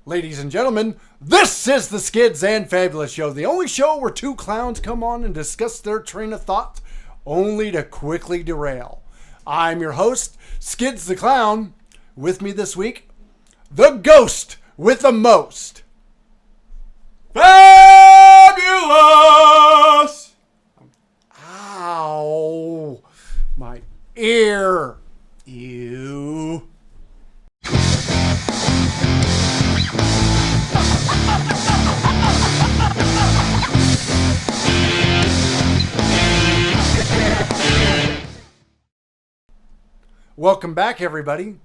Ladies and gentlemen, this is the Skids and Fabulous Show, the only show where two clowns come on and discuss their train of thought, only to quickly derail. I'm your host, Skids the Clown. With me this week, the ghost with the most. Fabulous! Ow, my ear. Ew. Welcome back, everybody.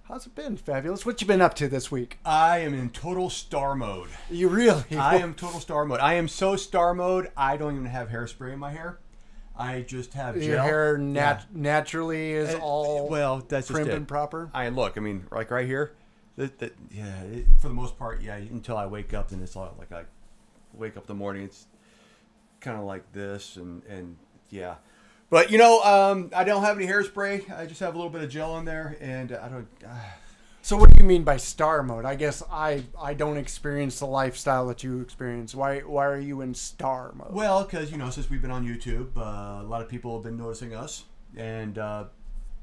How's it been, Fabulous? What you been up to this week? I am in total star mode. You really? I am total star mode. I am so star mode, I don't even have hairspray in my hair. I just have gel. Your hair naturally is all that's prim just and proper? look, I mean, like right here, for the most part, until I wake up, then it's all like I wake up in the morning, it's kind of like this, and yeah. But, I don't have any hairspray. I just have a little bit of gel in there, and I don't... So what do you mean by star mode? I guess I don't experience the lifestyle that you experience. Why are you in star mode? Well, because, since we've been on YouTube, a lot of people have been noticing us, and...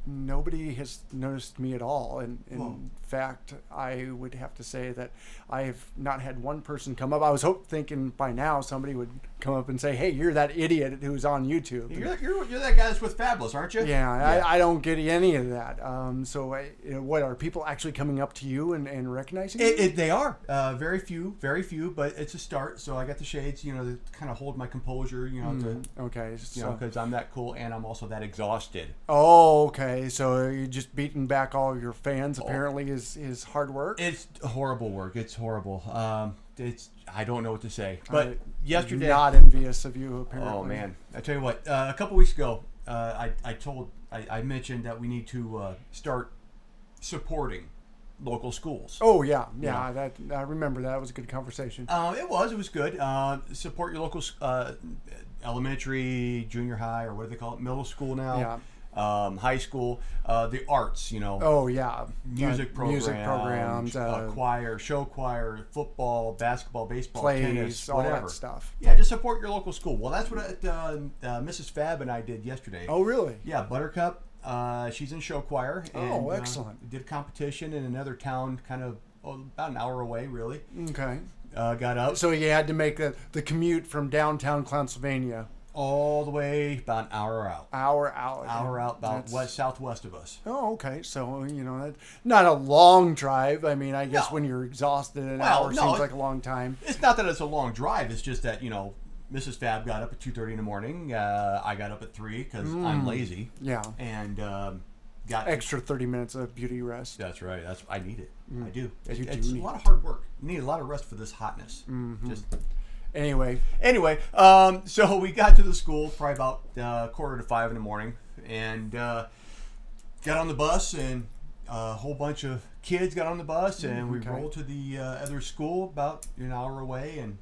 Nobody has noticed me at all. In fact, I would have to say that I have not had one person come up. I was thinking by now somebody would come up and say, "Hey, you're that idiot who's on YouTube." You're that guy that's with Fabulous, aren't you? Yeah. I don't get any of that. What are people actually coming up to you and recognizing you? They are. Very few, but it's a start. So I got the shades, to kind of hold my composure, because I'm that cool and I'm also that exhausted. Oh, okay. So you're just beating back all your fans. Apparently, is hard work. It's horrible work. It's horrible. I don't know what to say. But yesterday, not envious of you. Apparently. Oh man, I tell you what. A couple weeks ago, I mentioned that we need to start supporting local schools. Oh yeah. That I remember that. It was a good conversation. It was good. Support your local elementary, junior high, or what do they call it? Middle school now. Yeah. High school, the arts, Oh yeah, music programs, choir, show choir, football, basketball, baseball, plays, tennis, all whatever. that stuff. Yeah, just support your local school. Well, that's what Mrs. Fab and I did yesterday. Oh really? Yeah, Buttercup. She's in show choir. And, excellent. Did a competition in another town, kind of about an hour away, really. Okay. Got up. So you had to make the commute from downtown Pennsylvania. All the way about an hour out. Hour out, about southwest of us. Oh, okay. So, that's not a long drive. I mean, I guess when you're exhausted, an hour seems like a long time. It's not that it's a long drive. It's just that, Mrs. Fab got up at 2:30 in the morning. I got up at 3 because I'm lazy. Yeah. And got extra 30 minutes of beauty rest. That's right. I need it. I do. You it's do a lot of hard work. You need a lot of rest for this hotness. Mm-hmm. Anyway, so we got to the school probably about 4:45 in the morning, and got on the bus, and a whole bunch of kids got on the bus, and we rolled to the other school about an hour away. And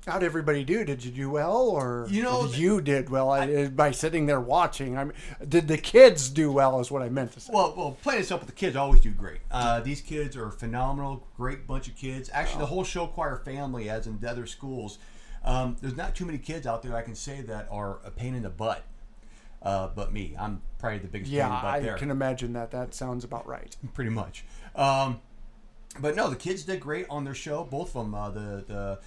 how'd everybody do? Did you do well, or you did well by sitting there watching? I mean, did the kids do well? Is what I meant to say. Well, plain and simple, the kids always do great. These kids are phenomenal, great bunch of kids. Actually, the whole show choir family, as in the other schools, there's not too many kids out there I can say that are a pain in the butt. But me, I'm probably the biggest pain in the butt there. I can imagine that. That sounds about right. Pretty much. But no, the kids did great on their show. Both of them, the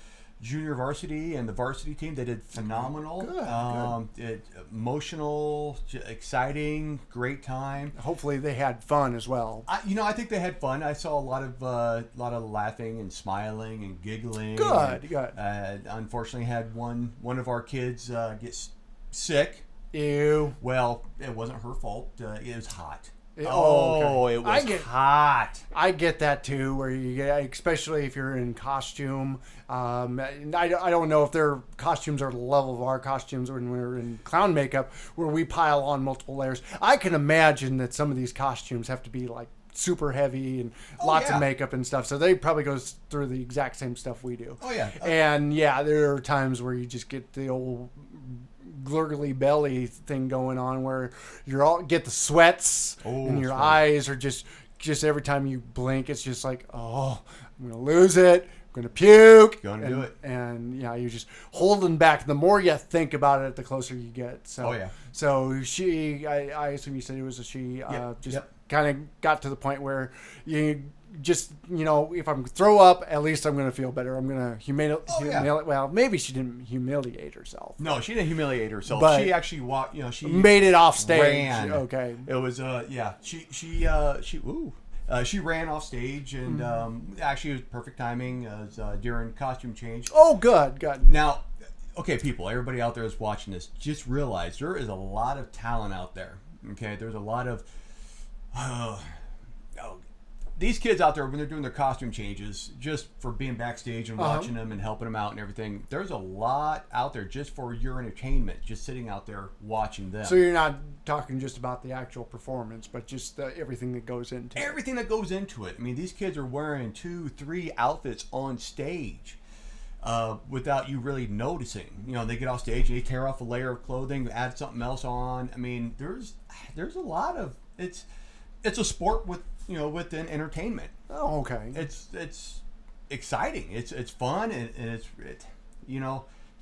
junior varsity and the varsity team, they did phenomenal. Good. Emotional, exciting, great time. Hopefully they had fun as well. I think they had fun. I saw a lot of laughing and smiling and giggling. Good. Unfortunately, had one of our kids get sick. Ew. Well, it wasn't her fault. It was hot. Okay. It was hot. I get that too, where you get, especially if you're in costume. I don't know if their costumes are the level of our costumes when we're in clown makeup, where we pile on multiple layers. I can imagine that some of these costumes have to be like super heavy and lots of makeup and stuff. So they probably goes through the exact same stuff we do. Oh yeah. And there are times where you just get the old gurgly belly thing going on, where you're all get the sweats and your eyes are just just every time you blink, it's just like, oh, I'm gonna lose it. I'm gonna puke. Gonna do it. And yeah, you're just holding back. The more you think about it, the closer you get. So, Oh, yeah. So I assume you said it was a she. Just Yep. kind of got to the point where you just, if I'm throw up, at least I'm gonna feel better. I'm gonna humiliate. Well, maybe she didn't humiliate herself. No, she didn't humiliate herself. But she actually walked. She made it off stage. Ran. Okay. It was she ran off stage, and actually it was perfect timing. It was during costume change. Oh, good. Now, okay, people, everybody out there that's watching this, just realize there is a lot of talent out there. Okay, there's a lot of these kids out there when they're doing their costume changes, just for being backstage and watching them and helping them out and everything. There's a lot out there just for your entertainment, just sitting out there watching them. So you're not talking just about the actual performance, but just everything that goes into it. Everything that goes into it. I mean, these kids are wearing 2-3 outfits on stage without you really noticing. They get off stage and they tear off a layer of clothing, add something else on. I mean, there's a lot of it's a sport within entertainment. Oh, okay. It's exciting. It's fun and it's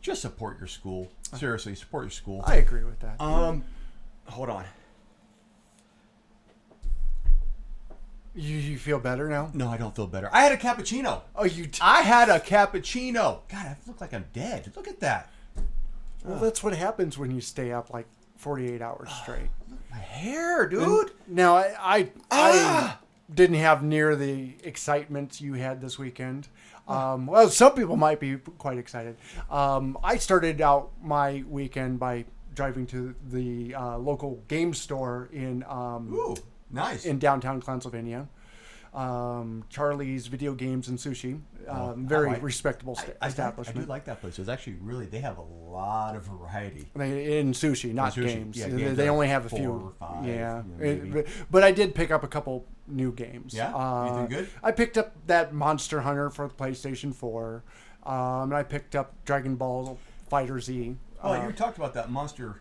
just support your school. Seriously, support your school. I agree with that. Hold on. You feel better now? No, I don't feel better. I had a cappuccino. Oh, I had a cappuccino. God, I look like I'm dead. Look at that. Well, that's what happens when you stay up like 48 hours straight. My hair, dude. Now, I didn't have near the excitement you had this weekend. Well, some people might be quite excited. I started out my weekend by driving to the local game store in Nice. in downtown Pennsylvania. Charlie's Video Games and Sushi. Very respectable establishment. I do like that place. It's actually they have a lot of variety. In sushi, not sushi. games. Yeah, they games only have a 4 few. or 5. Yeah. Maybe. But I did pick up a couple new games. Yeah? You did good? I picked up that Monster Hunter for the PlayStation 4. And I picked up Dragon Ball Fighter Z. Oh, you talked about that monster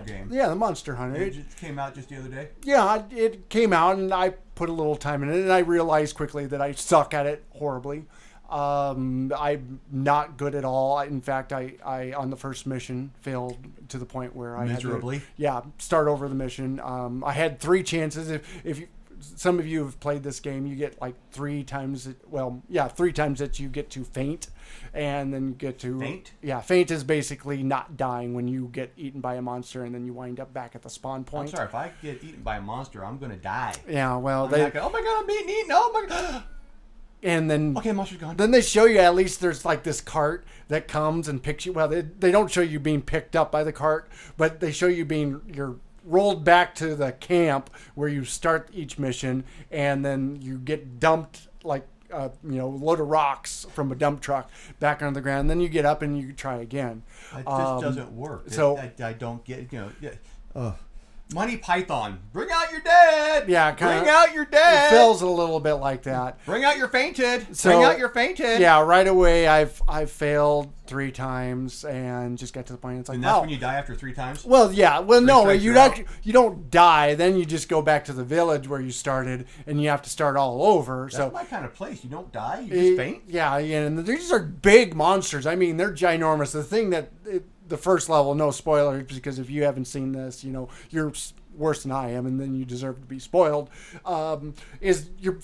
game. Yeah, the Monster Hunter. It just came out just the other day? Yeah, it came out, and I put a little time in it, and I realized quickly that I suck at it horribly. I'm not good at all. In fact, I on the first mission failed to the point where I miserably. Had to, start over the mission. I had 3 chances. If you, some of you have played this game, you get like 3 times. 3 times that you get to faint, and then you get to faint. Yeah, faint is basically not dying when you get eaten by a monster, and then you wind up back at the spawn point. I'm sorry, if I get eaten by a monster, I'm gonna die. Yeah, well, oh my god, I'm being eaten. Oh my god. And then monster's gone. Then they show you at least there's like this cart that comes and picks you. Well, they don't show you being picked up by the cart, but they show you you're rolled back to the camp where you start each mission, and then you get dumped like load of rocks from a dump truck back on the ground. Then you get up and you try again. It just doesn't work. So I don't get Monty Python, bring out your dead. Yeah, bring out your dead. It feels a little bit like that. Bring out your fainted. So, bring out your fainted. Yeah, right away I've failed 3 times and just got to the point. It's like, and that's when you die after 3 times. Well, yeah. Well, no, you don't die. Then you just go back to the village where you started, and you have to start all over. That's my kind of place. You don't die. You just faint. Yeah, and these are big monsters. I mean, they're ginormous. The thing the first level, no spoilers, because if you haven't seen this, you're worse than I am, and then you deserve to be spoiled, is you're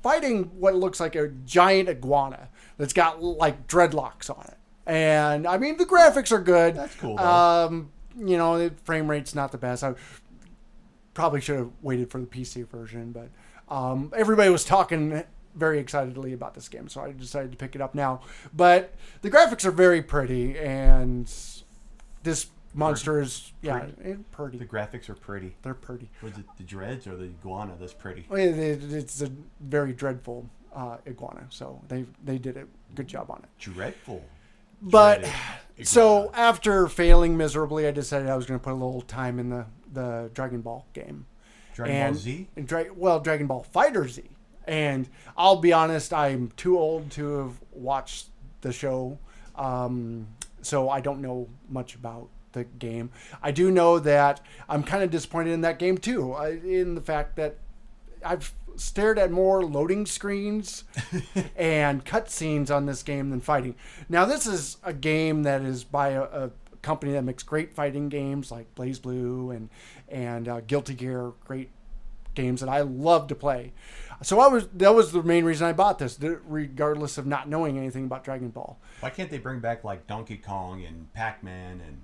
fighting what looks like a giant iguana that's got like dreadlocks on it. And I mean, the graphics are good. That's cool, though. The frame rate's not the best. I probably should have waited for the PC version, but everybody was talking very excitedly about this game, so I decided to pick it up now. But the graphics are very pretty, and this monster is pretty. The graphics are pretty. They're pretty. Was it the dreads or the iguana that's pretty? It's a very dreadful iguana, so they did a good job on it. Dreadful. But so after failing miserably, I decided I was going to put a little time in the Dragon Ball game. Ball Z? Dragon Ball Fighter Z. And I'll be honest, I'm too old to have watched the show, so I don't know much about the game. I do know that I'm kind of disappointed in that game too, in the fact that I've stared at more loading screens and cutscenes on this game than fighting. Now, this is a game that is by a company that makes great fighting games like BlazBlue and Guilty Gear, great games that I love to play. So that was the main reason I bought this, regardless of not knowing anything about Dragon Ball. Why can't they bring back like Donkey Kong and Pac-Man and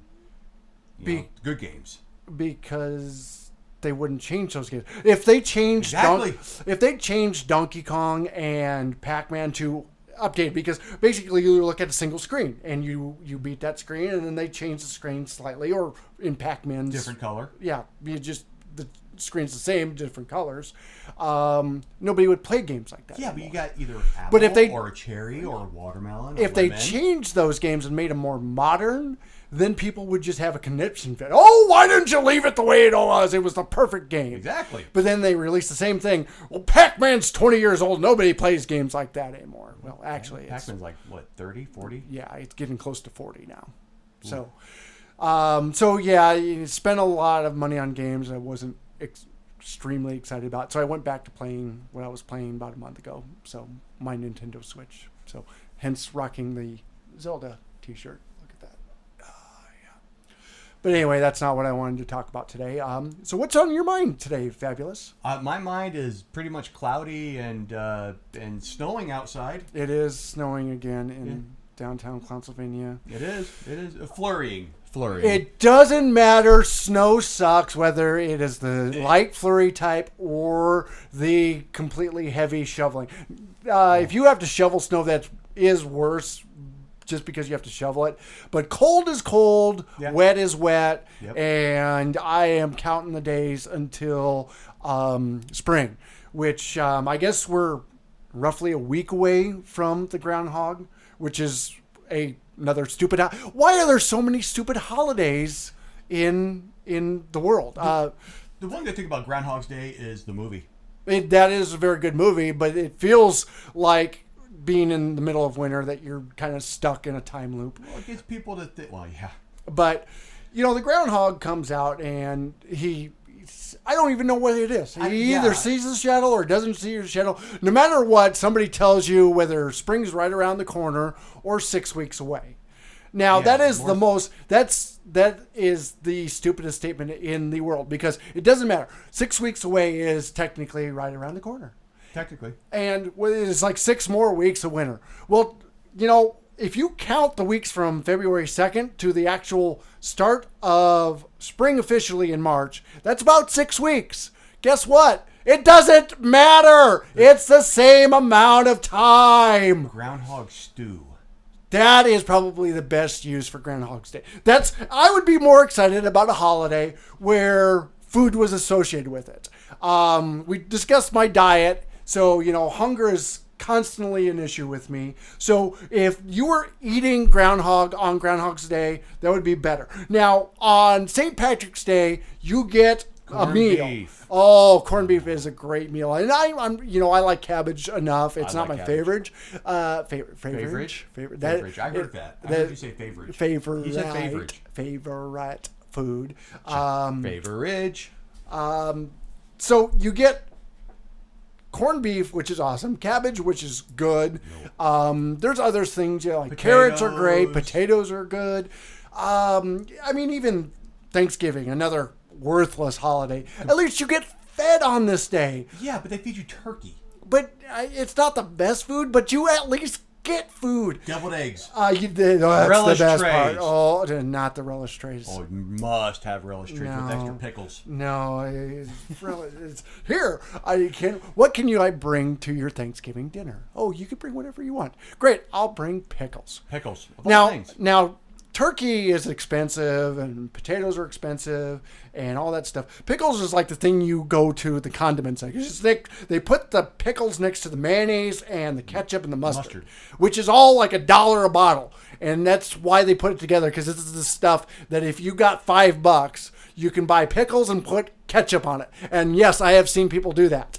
you know, good games? Because they wouldn't change those games. If they changed if they changed Donkey Kong and Pac-Man to update, because basically you look at a single screen and you beat that screen and then they change the screen slightly, or in Pac-Man's different color. Yeah, you just the screen's the same, different colors. Nobody would play games like that. Yeah, anymore. but you got either apple or a cherry or a watermelon. If they changed those games and made them more modern, then people would just have a conniption fit. Oh, why didn't you leave it the way it was? It was the perfect game. Exactly. But then they released the same thing. Well, Pac-Man's 20 years old. Nobody plays games like that anymore. Well, actually, Pac-Man's like, what, 30, 40? Yeah, it's getting close to 40 now. Ooh. So yeah, you spent a lot of money on games I wasn't extremely excited about. So I went back to playing what I was playing about a month ago. So my Nintendo Switch. So hence rocking the Zelda t-shirt. But anyway, that's not what I wanted to talk about today. So what's on your mind today, Fabulous? My mind is pretty much cloudy and snowing outside. It is snowing again in downtown Pennsylvania. It is flurrying. It doesn't matter. Snow sucks, whether it is the light flurry type or the completely heavy shoveling. If you have to shovel snow, that is worse, just because you have to shovel it. But cold is cold, wet is wet, and I am counting the days until spring, which I guess we're roughly a week away from the Groundhog, which is another stupid... Why are there so many stupid holidays in the world? The one good thing about Groundhog's Day is the movie. That is a very good movie, but it feels like being in the middle of winter that you're kind of stuck in a time loop. Well, it gets people to think, well, yeah. But, the Groundhog comes out and I don't even know what it is. He either sees the shadow or doesn't see the shadow. No matter what, somebody tells you whether spring's right around the corner or 6 weeks away. Now, that is that is the stupidest statement in the world, because it doesn't matter. 6 weeks away is technically right around the corner. Technically. And it's like 6 more weeks of winter. Well, if you count the weeks from February 2nd to the actual start of spring officially in March, that's about 6 weeks. Guess what? It doesn't matter. It's the same amount of time. Groundhog stew. That is probably the best use for Groundhog's Day. I would be more excited about a holiday where food was associated with it. We discussed my diet. So, hunger is constantly an issue with me. So, if you were eating groundhog on Groundhog's Day, that would be better. Now, on St. Patrick's Day, you get a meal. Beef. Oh, corned beef is a great meal. And I like cabbage enough. It's not my favorite. Favorite. Favorite. I heard that. I heard you say favorite. Favorite. You said favorite. Favorite food. Favorite. So you get corned beef, which is awesome. Cabbage, which is good. There's other things, like carrots are great. Potatoes are good. Even Thanksgiving, another worthless holiday. At least you get fed on this day. Yeah, but they feed you turkey. But it's not the best food, but you at least get food. Deviled eggs. That's relish the best trays. part. Oh, not the relish trays. Oh, you must have relish trays with extra pickles. No, it's here. What can you bring to your Thanksgiving dinner? Oh, you can bring whatever you want. Great, I'll bring pickles. Pickles. Now, turkey is expensive and potatoes are expensive and all that stuff. Pickles is like the thing you go to the condiment section. They put the pickles next to the mayonnaise and the ketchup and the mustard. Which is all like $1 a bottle. And that's why they put it together, because this is the stuff that if you got $5, you can buy pickles and put ketchup on it. And yes, I have seen people do that.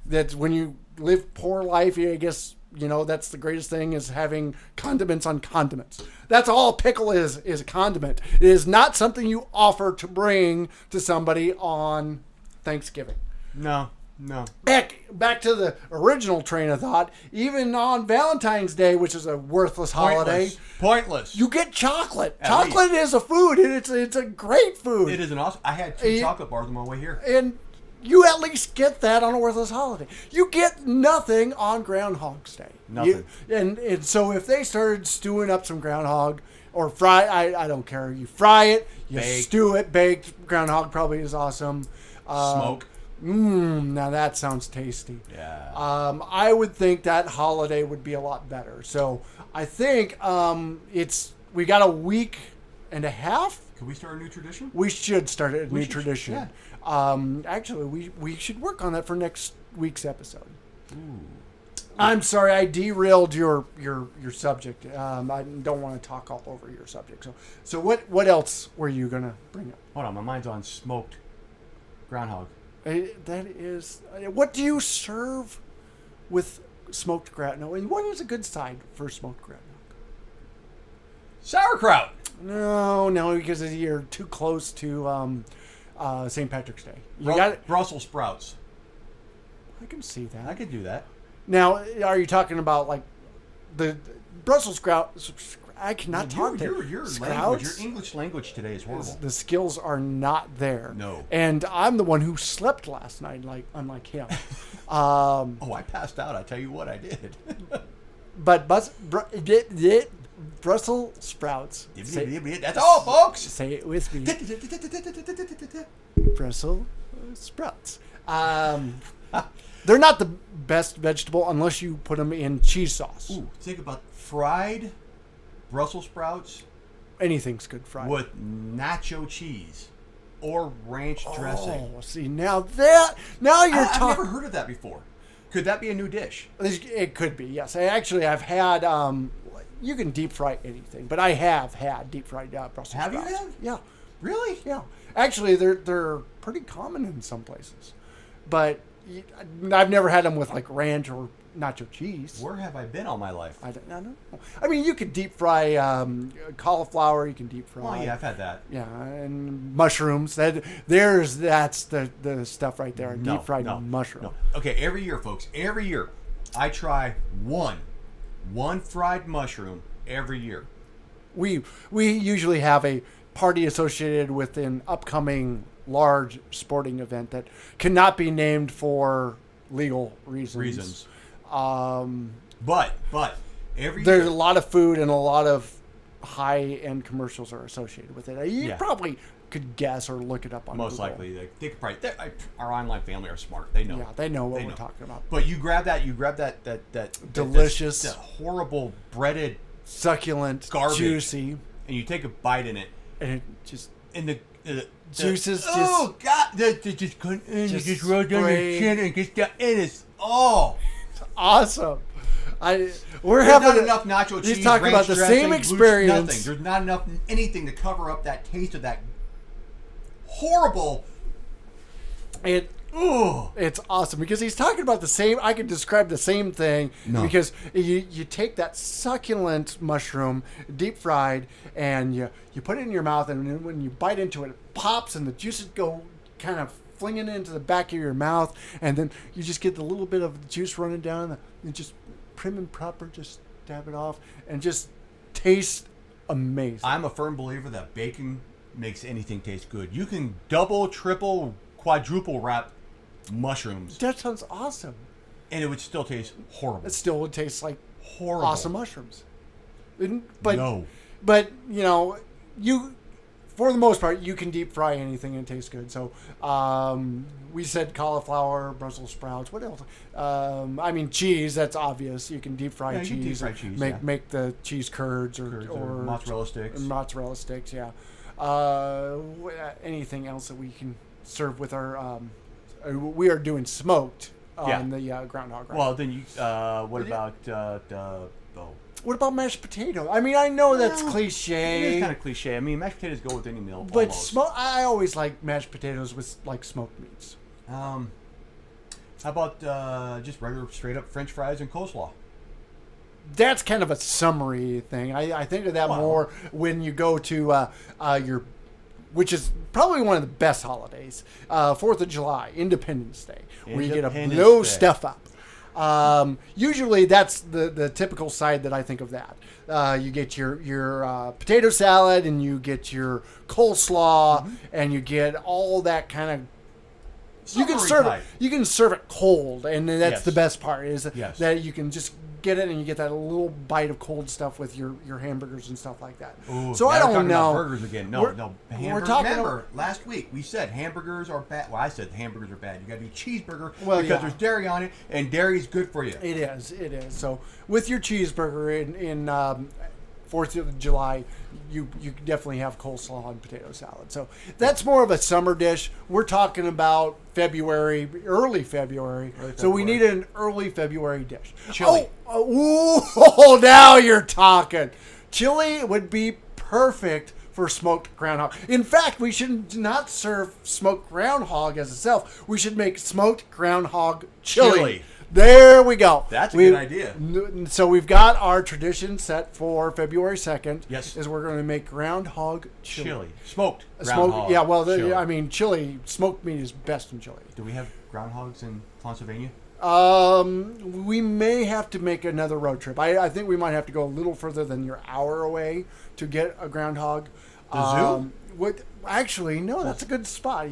That's when you live poor life, I guess. That's the greatest thing, is having condiments on condiments. That's all pickle is a condiment. It is not something you offer to bring to somebody on Thanksgiving. No. No. Heck, back to the original train of thought. Even on Valentine's Day, which is a worthless holiday, Pointless. you get chocolate. At Chocolate is a food, and it's a great food. It is an awesome. I had 2 chocolate bars on my way here. And you at least get that on a worthless holiday. You get nothing on Groundhog's Day. Nothing. And so if they started stewing up some groundhog or fry, I don't care. You fry it, you Baked. stew it, baked. Groundhog probably is awesome. Smoke. Now that sounds tasty. Yeah. I would think that holiday would be a lot better. So I think we got a week and a half. Can we start a new tradition? We should start a new tradition. Yeah. Actually, we should work on that for next week's episode. Ooh. I'm sorry, I derailed your subject. I don't want to talk all over your subject. So what else were you gonna bring up? Hold on, my mind's on smoked groundhog. That is, what do you serve with smoked groundhog? And what is a good side for smoked groundhog? Sauerkraut. No, because you're too close to St. Patrick's Day. You got Brussels sprouts. I can see that. I could do that. Now, are you talking about like the Brussels sprouts? I cannot talk to your English language today is horrible. The skills are not there. No. And I'm the one who slept last night, unlike him. I passed out. I tell you what, I did. But Brussels sprouts. That's all, folks. Say it with me. Brussels sprouts. They're not the best vegetable unless you put them in cheese sauce. Ooh, think about fried Brussels sprouts. Anything's good fried. With nacho cheese or ranch dressing. Oh, see, now you're I've talking. never heard of that before. Could that be a new dish? It could be, yes. I've had, you can deep fry anything, but I have had deep fried Brussels sprouts. Have you had? Yeah. Really? Yeah. Actually, they're pretty common in some places. But I've never had them with like ranch or nacho cheese. Where have I been all my life? I don't know. I mean, you could deep fry cauliflower. You can deep fry. Oh yeah, I've had that. Yeah, and mushrooms. That's the stuff right there. Deep fried mushroom. No. Okay, every year, folks. Every year, I try one fried mushroom every year. We usually have a party associated with an upcoming large sporting event that cannot be named for legal reasons. But every there's year, a lot of food and a lot of high-end commercials are associated with it. You probably could guess or look it up on most Google. likely they could probably. Our online family are smart. They know. Yeah, they know what we're talking about. But you grab that delicious, that horrible breaded succulent, garbage, juicy, and you take a bite in it, and it just juices. Oh God! They just couldn't. You just roll down your chin and just got in it. Oh, awesome! There's not enough nacho cheese. He's talking about the dressing, same experience. Nothing. There's not enough anything to cover up that taste of that horrible. It's awesome because he's talking about the same. I could describe the same thing because you take that succulent mushroom, deep fried, and you put it in your mouth, and when you bite into it, it pops, and the juices go kind of flinging into the back of your mouth, and then you just get the little bit of juice running down, and just prim and proper, just dab it off, and just tastes amazing. I'm a firm believer that bacon makes anything taste good. You can double, triple, quadruple wrap mushrooms. That sounds awesome. And it would still taste horrible. It still would taste like horrible. Awesome mushrooms. But you, for the most part, you can deep fry anything and it tastes good. So we said cauliflower, Brussels sprouts. What else? I mean, cheese. That's obvious. You can deep fry cheese. You can deep fry cheese. Make the cheese curds or mozzarella sticks. Mozzarella sticks. Yeah. Anything else that we can serve with our? We are doing smoked on the groundhog. Right? Well, then you. What about What about mashed potato? I mean, I know that's cliche. It is kind of cliche. I mean, mashed potatoes go with any meal. But I always like mashed potatoes with like smoked meats. How about just regular straight up French fries and coleslaw? That's kind of a summary thing. I think of that more when you go to your which is probably one of the best holidays. 4th of July, Independence Day, where you get to blow stuff up. Usually that's the typical side that I think of that. You get your potato salad, and you get your coleslaw, and you get all that kind of. You can serve it cold, and that's the best part is that you can just get it and you get that little bite of cold stuff with your hamburgers and stuff like that. Ooh, so I don't know. About burgers again. No, hamburgers. Remember, last week we said hamburgers are bad. Well, I said hamburgers are bad. You got to be cheeseburger because there's dairy on it, and dairy is good for you. It is. So with your cheeseburger in 4th of July, you definitely have coleslaw and potato salad. So that's more of a summer dish. We're talking about early February. So we need an early February dish. Chili. Oh, now you're talking. Chili would be perfect for smoked groundhog. In fact, we should not serve smoked groundhog as itself. We should make smoked groundhog chili. There we go. That's a good idea. So we've got our tradition set for February 2nd. Yes. Is we're going to make groundhog chili. Smoked groundhog. Yeah, well, chili. I mean, chili, smoked meat is best in chili. Do we have groundhogs in Pennsylvania? We may have to make another road trip. I think we might have to go a little further than your hour away to get a groundhog. The zoo? Actually, no, that's a good spot.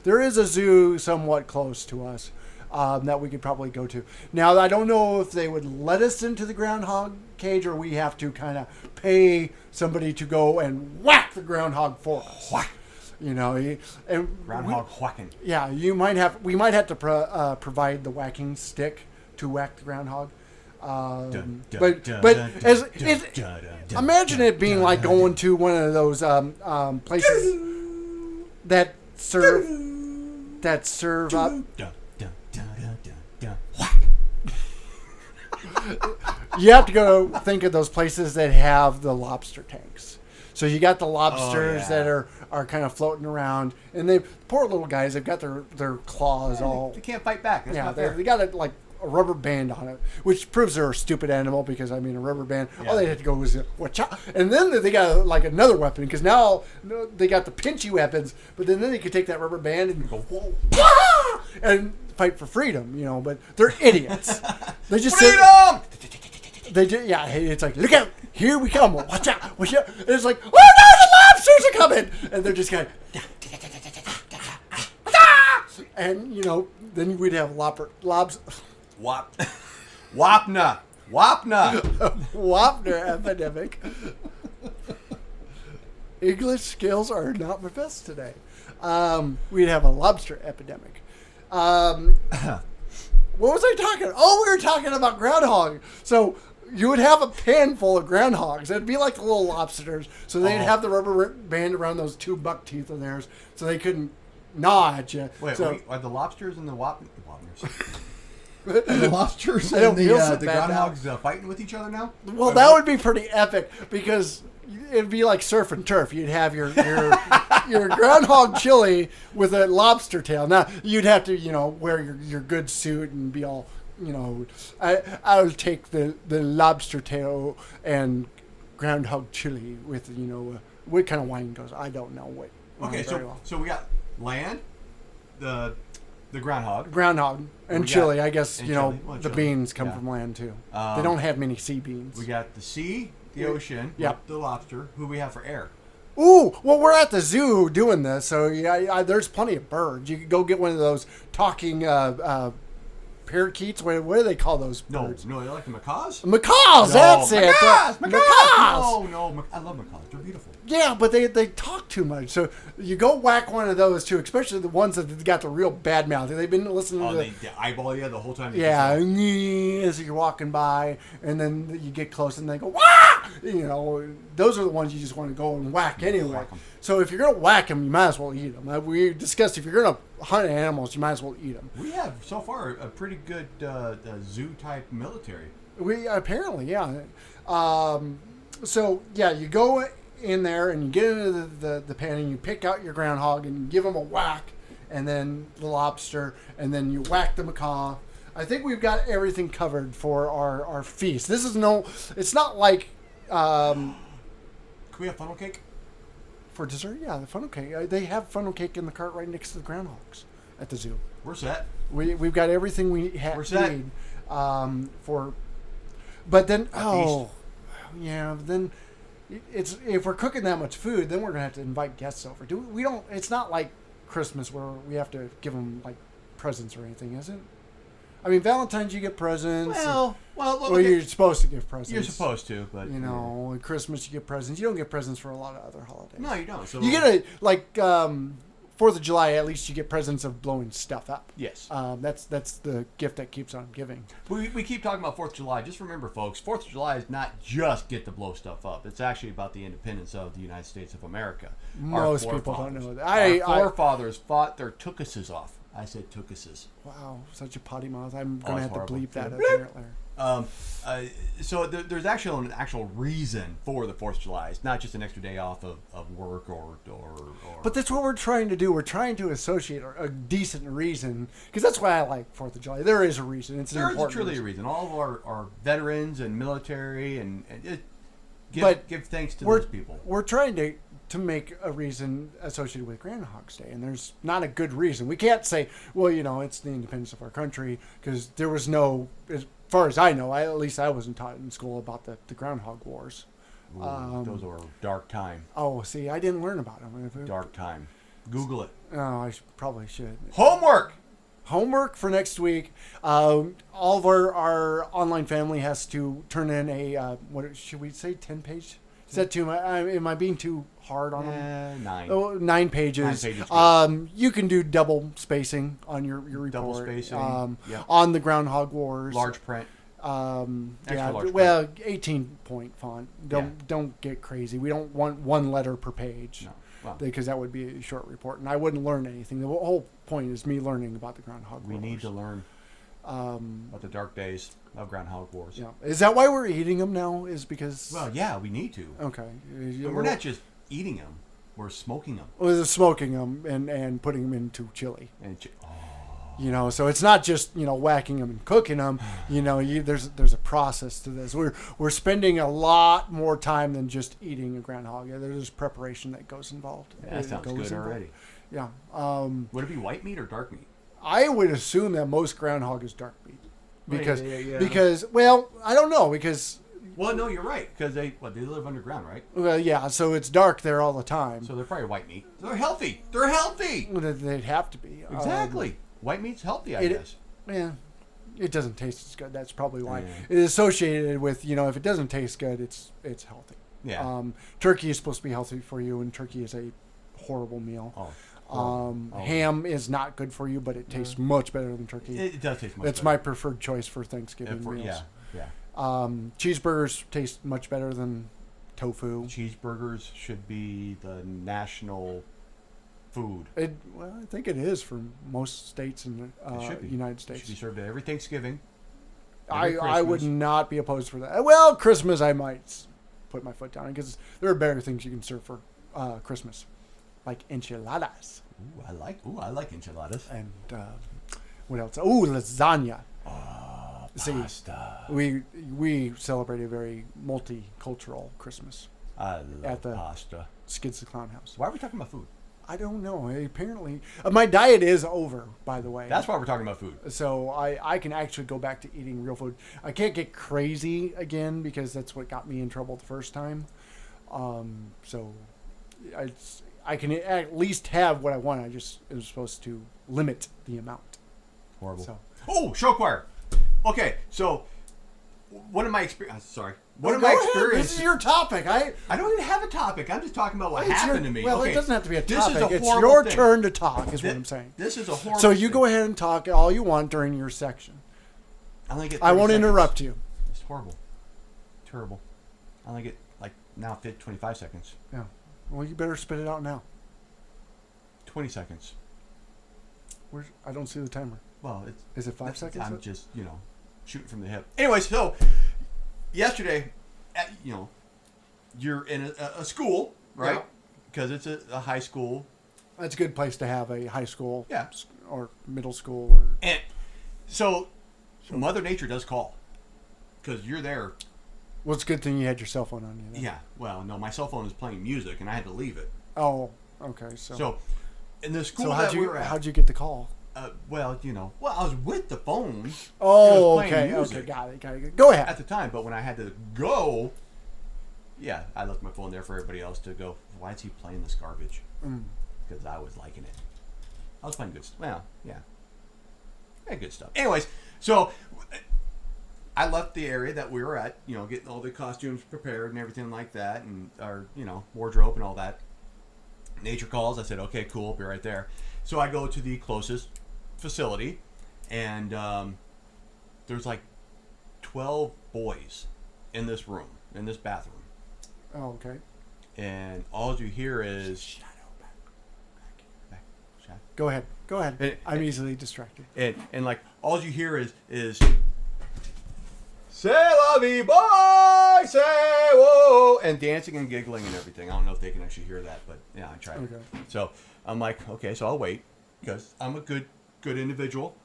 There is a zoo somewhat close to us. That we could probably go to. Now, I don't know if they would let us into the groundhog cage, or we have to kind of pay somebody to go and whack the groundhog for us. Whack. Groundhog whacking. Yeah, we might have to provide the whacking stick to whack the groundhog. Imagine it being like going to one of those places that serve up. You have to go think of those places that have the lobster tanks. So you got the lobsters that are kind of floating around, and they poor little guys. They've got their claws all. They can't fight back. That's not fair. They got a rubber band on it, which proves they're a stupid animal because a rubber band. Yeah. All they had to go was watcha, and then they got another weapon because now they got the pinchy weapons, but then they could take that rubber band and go whoa, and fight for freedom, But they're idiots. They just freedom. It's like, look out, here we come. Watch out. And it's like, oh no, the lobsters are coming, and they're just going. And then we'd have Wapna Wapner epidemic. English skills are not my best today. We'd have a lobster epidemic. What was I talking? Oh, we were talking about groundhog. So you would have a pan full of groundhogs. It'd be like the little lobsters. So they'd have the rubber band around those two buck teeth of theirs, so they couldn't gnaw at you. Wait, so, are the lobsters and the Wapners? The lobsters and the groundhogs fighting with each other now? Well, that would be pretty epic because it'd be like surf and turf. You'd have your groundhog chili with a lobster tail. Now you'd have to wear your good suit and be all I'll take the lobster tail and groundhog chili with what kind of wine goes. I don't know what. Okay, so we got land, the groundhog and chili. I guess the chili. Beans come from land too. They don't have many sea beans. We got the sea, the ocean, the lobster. Who we have for air? Ooh, well, we're at the zoo doing this, so there's plenty of birds. You could go get one of those talking parakeets. What do they call those birds? No, they're like the macaws. Macaws, that's it. Macaws. No, I love macaws. They're beautiful. Yeah, but they talk too much. So you go whack one of those too, especially the ones that got the real bad mouth. They've been listening to they eyeball you the whole time. As you're walking by, and then you get close and they go, wah! Those are the ones you just want to go and whack anyway. Whack 'em. So if you're going to whack them, you might as well eat them. We discussed if you're going to hunt animals, you might as well eat them. We have, so far, a pretty good zoo-type military. We apparently, yeah. You go in there and you get into the pen and you pick out your groundhog and you give them a whack, and then the lobster, and then you whack the macaw. I think we've got everything covered for our feast. It's not like... Can we have funnel cake? For dessert, yeah, the funnel cake. They have funnel cake in the cart right next to the groundhogs at the zoo. We're set. We've got everything we We're set. need for. But then, then it's if we're cooking that much food, then we're gonna have to invite guests over. We don't. It's not like Christmas where we have to give them like presents or anything, is it? I mean, Valentine's you get presents. Well, you're supposed to give presents. You're supposed to, but you know, at Christmas you get presents. You don't get presents for a lot of other holidays. No, you don't. So you get 4th of July. At least you get presents of blowing stuff up. Yes. That's the gift that keeps on giving. We keep talking about 4th of July. Just remember, folks, 4th of July is not just get to blow stuff up. It's actually about the independence of the United States of America. Most people don't know that. Our forefathers fought their tookuses off. I said tookuses. Wow, such a potty mouth. I'm going to have horrible. to bleep that apparently. So there's actually an actual reason for the 4th of July. It's not just an extra day off of work or. But that's what we're trying to do. We're trying to associate a decent reason, because that's why I like 4th of July. There is a reason. It's an important truly reason. a reason. All of our veterans and military and give thanks to those people. We're trying to make a reason associated with Groundhog's Day, and there's not a good reason. We can't say, well, it's the independence of our country, because there was no, as far as I know, at least I wasn't taught in school about the Groundhog Wars. Ooh, those were dark time. Oh, see, I didn't learn about them. Dark time. Google it. Oh, I probably should. Homework for next week. All of our online family has to turn in a, what should we say, 10-page? Is that too much? Am I being too hard on them? 9. Oh, 9 pages. 9 pages. You can do double spacing on your report. Double spacing. Yep. On the Groundhog Wars. Large print. Large print. 18-point font. Don't get crazy. We don't want one letter per page. No. Well, because that would be a short report, and I wouldn't learn anything. The whole point is me learning about the Groundhog Wars. We need to learn about the dark days of Groundhog Wars. Yeah. Is that why we're eating them now? Is because... Well, yeah, we need to. Okay. We're not just eating them. We're smoking them. Well, smoking them and putting them into chili. So it's not just, whacking them and cooking them. There's a process to this. We're spending a lot more time than just eating a groundhog. There's preparation that goes involved. Yeah, that sounds good already. Yeah. Would it be white meat or dark meat? I would assume that most groundhog is dark meat. Because, I don't know, because... Well, no, you're right, because they live underground, right? Well, yeah, so it's dark there all the time. So they're probably white meat. They're healthy. They're healthy! Well, they'd have to be. Exactly. White meat's healthy, I guess. Yeah. It doesn't taste as good. That's probably why. Yeah. It is associated with, if it doesn't taste good, it's healthy. Yeah. Turkey is supposed to be healthy for you, and turkey is a horrible meal. Ham is not good for you, but it tastes much better than turkey. It does taste much better. It's my preferred choice for Thanksgiving meals. Yeah. Cheeseburgers taste much better than tofu. Cheeseburgers should be the national food. I think it is for most states in the United States. It should be served at every Thanksgiving. I would not be opposed for that. Well, Christmas I might put my foot down, because there are better things you can serve for Christmas, like enchiladas. Ooh, I like enchiladas. And what else? Ooh, lasagna. Pasta. See, we celebrate a very multicultural Christmas. I love at the pasta. Skids the Clown House. Why are we talking about food? I don't know. Apparently, my diet is over, by the way. That's why we're talking about food. So I can actually go back to eating real food. I can't get crazy again, because that's what got me in trouble the first time. So I can at least have what I want. I just am supposed to limit the amount. Horrible. So. Oh, show choir. Okay, so one of my experiences. Sorry. One of my experiences. This is your topic. I don't even have a topic. I'm just talking about what happened to me. Well, okay. It doesn't have to be a topic. It's your turn to talk, is what I'm saying. This is a horrible So you go ahead and talk all you want during your section. I won't interrupt you. It's horrible. Terrible. I only get, now 25 seconds. Yeah. Well, you better spit it out now. 20 seconds. I don't see the timer. Well, is it 5 seconds? I'm just, shooting from the hip. Anyway, so yesterday, you're in a school, right? Because it's a high school. That's a good place to have a high school. Yeah. Or middle school. And so Mother Nature does call, because you're there. Well, it's a good thing you had your cell phone on you. Yeah. Well, no, my cell phone is playing music, and I had to leave it. Oh, okay. So in the school So that we were at, how'd you get the call? well, I was with the phone. Oh, It was playing okay. music Okay, got it. Go ahead. at the time, but when I had to go, yeah, I left my phone there for everybody else to go. Why is he playing this garbage? Because I was liking it. I was playing good stuff. Well, yeah. Good stuff. Anyways, so I left the area that we were at, getting all the costumes prepared and everything like that, and our, wardrobe and all that. Nature calls. I said, okay, cool, be right there. So I go to the closest facility, and there's like 12 boys in this room, in this bathroom. Oh, okay. And all you hear is... Go ahead. I'm easily distracted. And like all you hear is "C'est la vie, boy, say whoa," and dancing and giggling and everything. I don't know if they can actually hear that, but yeah, I tried. Okay. So I'm like, okay, so I'll wait because I'm a good individual,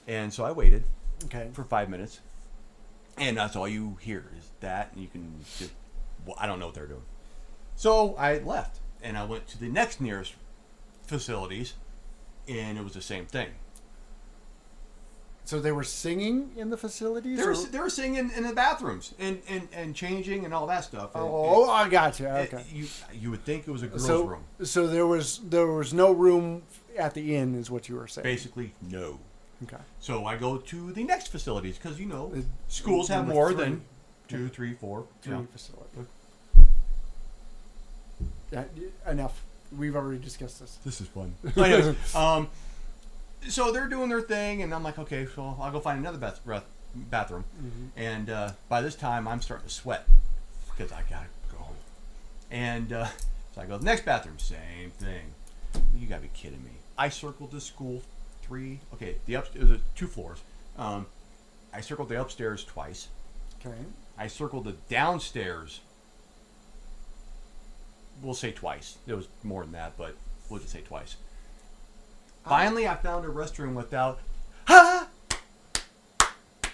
and so I waited for 5 minutes, and that's all you hear is that, and you can just, I don't know what they're doing. So I left and I went to the next nearest facilities. And it was the same thing. So they were singing in the facilities? They were singing in the bathrooms and changing and all that stuff. I got you. Okay. You would think it was a girl's room. So there was no room at the inn, is what you were saying. Basically, no. Okay. So I go to the next facilities because schools have more than 2, 3, 4 facilities. Yeah, enough. We've already discussed this. This is fun. Anyways, so they're doing their thing, and I'm like, okay, so I'll go find another bathroom. Mm-hmm. And by this time, I'm starting to sweat because I gotta go. And so I go to the next bathroom, same thing. You gotta be kidding me. I circled the school it was 2 floors. I circled the upstairs twice. Okay. I circled the downstairs. We'll say twice. There was more than that, but we'll just say twice. Finally, I found a restroom without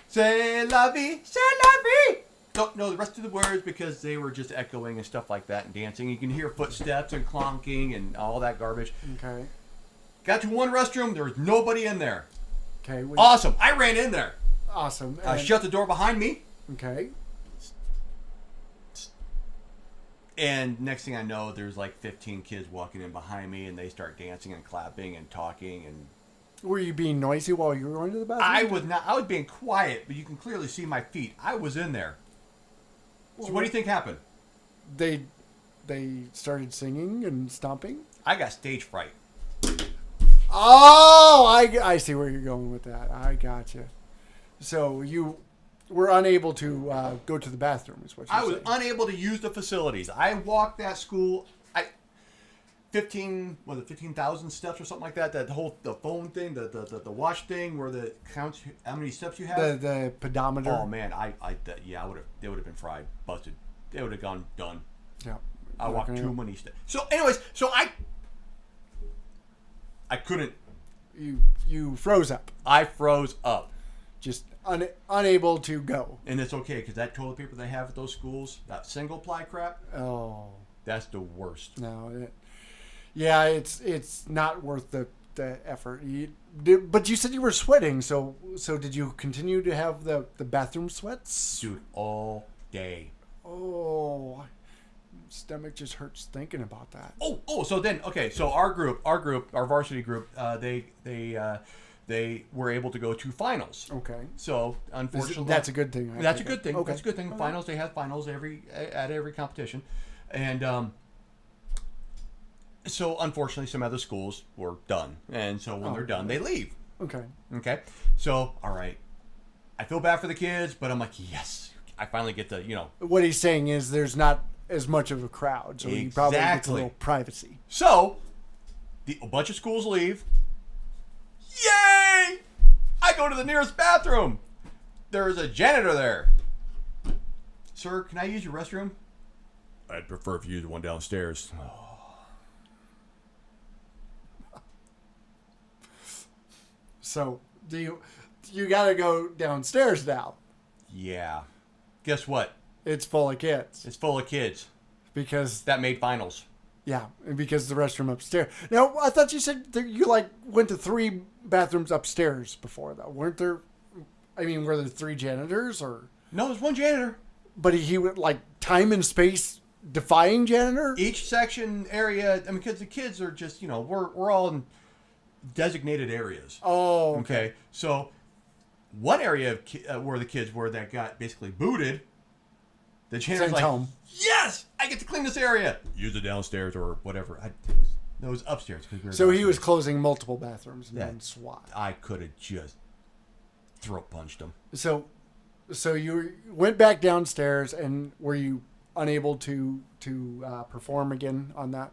C'est la vie, c'est la vie. Don't know the rest of the words because they were just echoing and stuff like that and dancing. You can hear footsteps and clonking and all that garbage. Okay. Got to one restroom. There was nobody in there. Okay. Awesome. I ran in there. Awesome. I shut the door behind me. Okay. And next thing I know, there's like 15 kids walking in behind me, and they start dancing and clapping and talking. And were you being noisy while you were going to the bathroom? I was not. I was being quiet, but you can clearly see my feet. I was in there. So what do you think happened? They started singing and stomping? I got stage fright. Oh, I see where you're going with that. I gotcha. So you were unable to go to the bathroom, is what you're saying. I was unable to use the facilities. I walked that school, 15,000 steps or something like that. The phone thing, the watch thing, where the counts how many steps you have. The pedometer. Oh man, they would have been fried, busted. They would have gone done. Yeah. I walked too many steps. So, anyways, I couldn't. You froze up. I froze up. Just unable to go. And it's okay because that toilet paper they have at those schools, that single ply crap. Oh. That's the worst. No. It's not worth the effort. But you said you were sweating, so did you continue to have the bathroom sweats? Dude, all day. Oh, stomach just hurts thinking about that. So then, okay, so our varsity group, they were able to go to finals. Okay. So unfortunately, that's a good thing. That's a good thing. Okay. That's a good thing. Finals, they have finals at every competition, and so unfortunately, some other schools were done, and so when they're done, they leave. Okay. Okay. So all right, I feel bad for the kids, but I'm like, yes, I finally get to What he's saying is there's not as much of a crowd, so he probably gets a little privacy. So a bunch of schools leave. Yay! I go to the nearest bathroom. There's a janitor there. Sir, can I use your restroom? I'd prefer if you use the one downstairs. So you got to go downstairs now? Yeah. Guess what? It's full of kids. It's full of kids because that made finals. Yeah, because the restroom upstairs. Now, I thought you said that you like went to 3 bathrooms upstairs before, though. Weren't there? I mean, were there 3 janitors or? No, there's one janitor. But he would like time and space defying janitor. Each section area. I mean, because the kids are just we're all in designated areas. Oh, Okay. So one area of where the kids were that got basically booted. The janitor's Sent like, home. yes, I get to clean this area. Use it downstairs or whatever. It was upstairs. We were So he was downstairs. closing multiple bathrooms and Yeah. then SWAT. I could have just throat punched him. So you went back downstairs, and were you unable to perform again on that?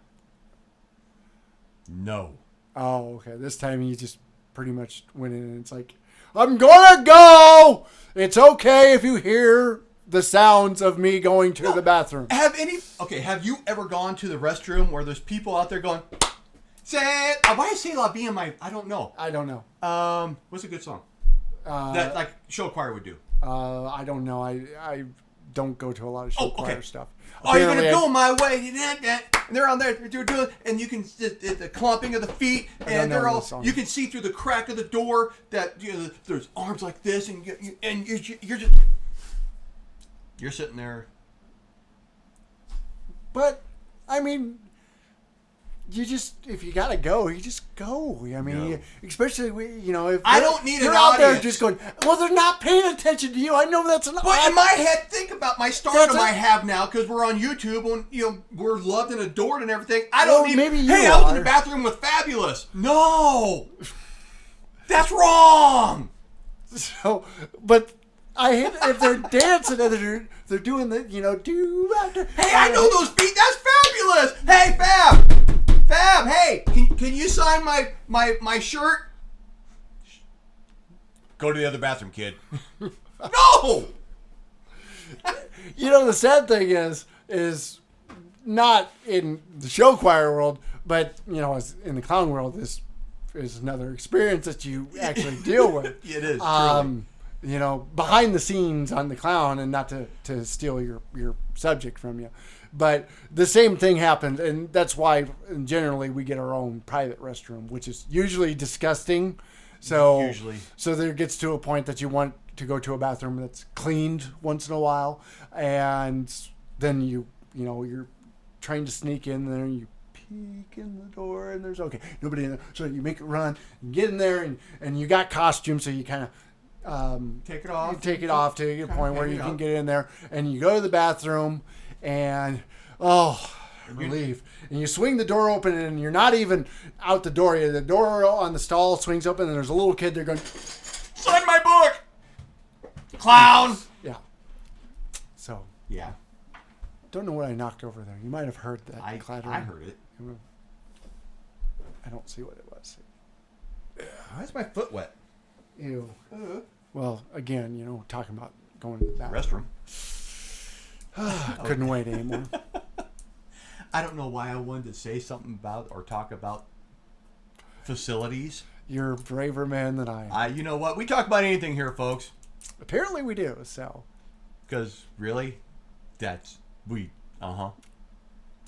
No. Oh, okay. This time you just pretty much went in, and it's like, I'm gonna go. It's okay if you hear the sounds of me going to the bathroom. Have you ever gone to the restroom where there's people out there going, say, why is Say La Vie in my, I don't know. I don't know. What's a good song? Uh, That like show choir would do. I don't know. I don't go to a lot of show choir stuff. Are you gonna Apparently go my way? And they're on there, doing, and you can the clumping of the feet, and they're all. You can see through the crack of the door that there's arms like this, and you're just sitting there. But I mean, if you gotta go, you just go. I mean, especially if I don't need you're an out there audience. just going, well, they're not paying attention to you. I know that's an. But in my head, think about my stardom I have now because we're on YouTube and we're loved and adored and everything. I don't need. Maybe hey, I was in the bathroom with Fabulous. No, that's wrong. So, but I hate if they're dancing and they're doing the do after. Hey, I know those feet. That's Fabulous. Hey, Fab. Hey, can you sign my shirt? Go to the other bathroom, kid. No. The sad thing is not in the show choir world, but as in the clown world, this is another experience that you actually deal with. It is. Truly. Behind the scenes on the clown, and not to steal your subject from you. But the same thing happens, and that's why generally we get our own private restroom, which is usually disgusting. So there gets to a point that you want to go to a bathroom that's cleaned once in a while, and then you're trying to sneak in there, and you peek in the door, and there's nobody in there. So you make it run, you get in there, and you got costumes, so you kind of take it off. You take it off to a point where you can get in there, and you go to the bathroom, and relief. And you swing the door open, and you're not even out the door. The door on the stall swings open, and there's a little kid there going, sign my book, clown. Yeah. So. Yeah. Don't know what I knocked over there. You might have heard that clattering. I heard it. I don't see what it was. Why is my foot wet? Ew. Well, again, talking about going to the bathroom. Couldn't wait anymore. I don't know why I wanted to say something about or talk about facilities. You're a braver man than I am. You know what? We talk about anything here, folks. Apparently we do, so. Because, really?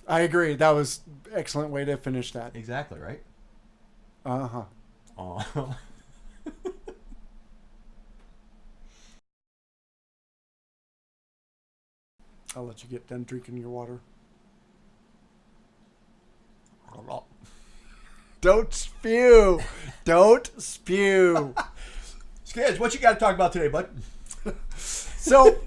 I agree. That was an excellent way to finish that. Exactly, right? Uh-huh. I'll let you get done drinking your water. Don't spew. Don't spew. Skids, what you got to talk about today, bud? So,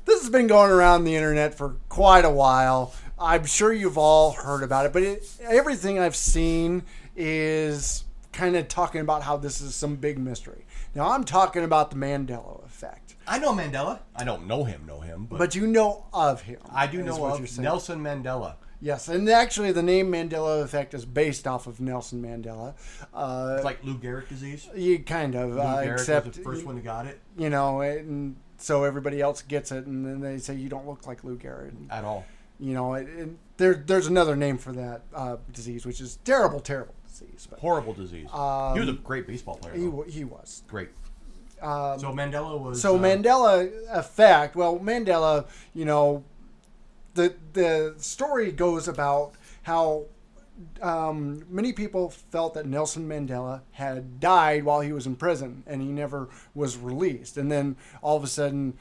this has been going around the internet for quite a while. I'm sure you've all heard about it, but everything I've seen is kind of talking about how this is some big mystery. Now, I'm talking about the Mandela Effect. I know Mandela. I don't know him, but you know of him. I do know of Nelson Mandela. Yes, and actually the name Mandela Effect is based off of Nelson Mandela. It's like Lou Gehrig disease? You kind of. Lou Gehrig except, was the first one that got it? And so everybody else gets it, and then they say you don't look like Lou Gehrig. At all. There's another name for that disease, which is terrible disease. But, horrible disease. He was a great baseball player. He was. Great. So Mandela was... So Mandela Effect, well, Mandela, the story goes about how many people felt that Nelson Mandela had died while he was in prison and he never was released. And then all of a sudden,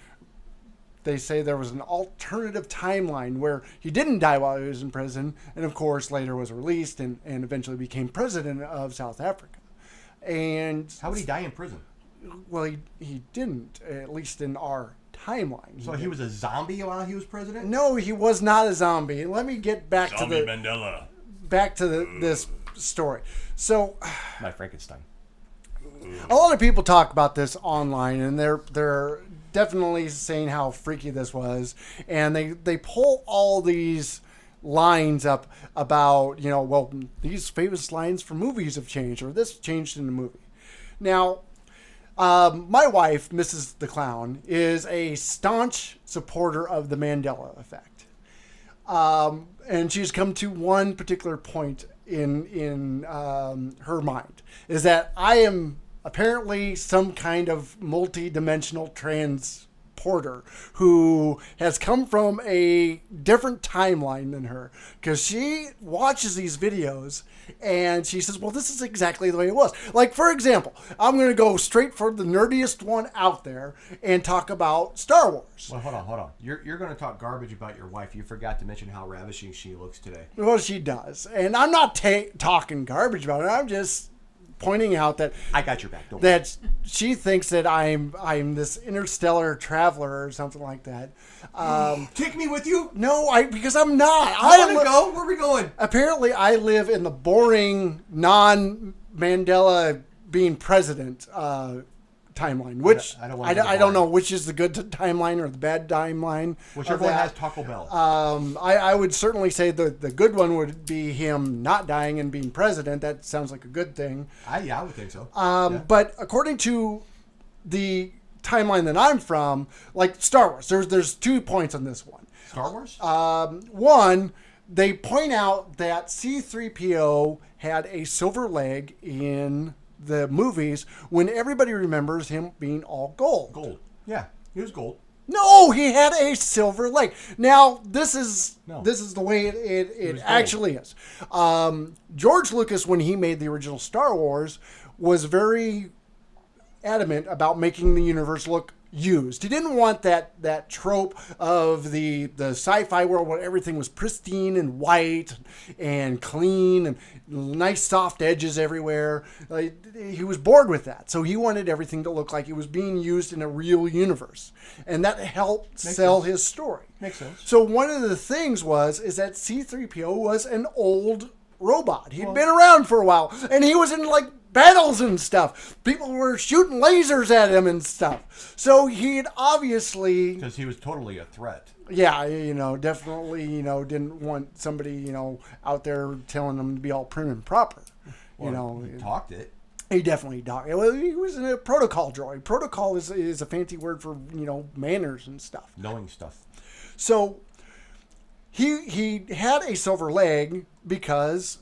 they say there was an alternative timeline where he didn't die while he was in prison, and of course later was released and eventually became president of South Africa. And How would he die in prison? well, he didn't, at least in our timeline. So he was a zombie while he was president? No, he was not a zombie. Let me get back Zombie to Mandela. this story. So My Frankenstein. a lot of people talk about this online, and they're definitely saying how freaky this was, and they pull all these lines up about, well, these famous lines from movies have changed, or this changed in the movie. Now, my wife, Mrs. the Clown, is a staunch supporter of the Mandela Effect. And she's come to one particular point in her mind, is that I am apparently some kind of multi-dimensional transporter who has come from a different timeline than her, because she watches these videos and she says, well, this is exactly the way it was. Like, for example, I'm going to go straight for the nerdiest one out there and talk about Star Wars. Well, hold on. You're going to talk garbage about your wife. You forgot to mention how ravishing she looks today. Well, she does. And I'm not talking garbage about it. I'm just pointing out that I got your back. Don't worry. that she thinks that I'm this interstellar traveler or something like that. Take me with you. No, because I'm not. I want to go. Where are we going? Apparently, I live in the boring, non-Mandela being president timeline, which I I don't know which is the good timeline or the bad timeline. Whichever one has Taco Bell. I would certainly say the good one would be him not dying and being president. That sounds like a good thing. Yeah, I would think so. But according to the timeline that I'm from, like Star Wars, there's 2 points on this one. Star Wars? One, they point out that C-3PO had a silver leg in the movies when everybody remembers him being all gold. Gold. Yeah, he was gold. No, he had a silver leg. Now, this is the way it actually is. George Lucas, when he made the original Star Wars, was very adamant about making the universe look used. He didn't want that trope of the sci-fi world where everything was pristine and white and clean and nice soft edges everywhere. He was bored with that. So he wanted everything to look like it was being used in a real universe. And that helped sell his story. Makes sense. So one of the things is that C-3PO was an old robot. He'd been around for a while, and he was in like battles and stuff. People were shooting lasers at him and stuff. So he'd obviously, because he was totally a threat. Yeah, definitely, didn't want somebody, out there telling him to be all prim and proper. He talked it. He definitely talked. Well, he was in a protocol droid. Protocol is a fancy word for, manners and stuff. Knowing stuff. So he had a silver leg because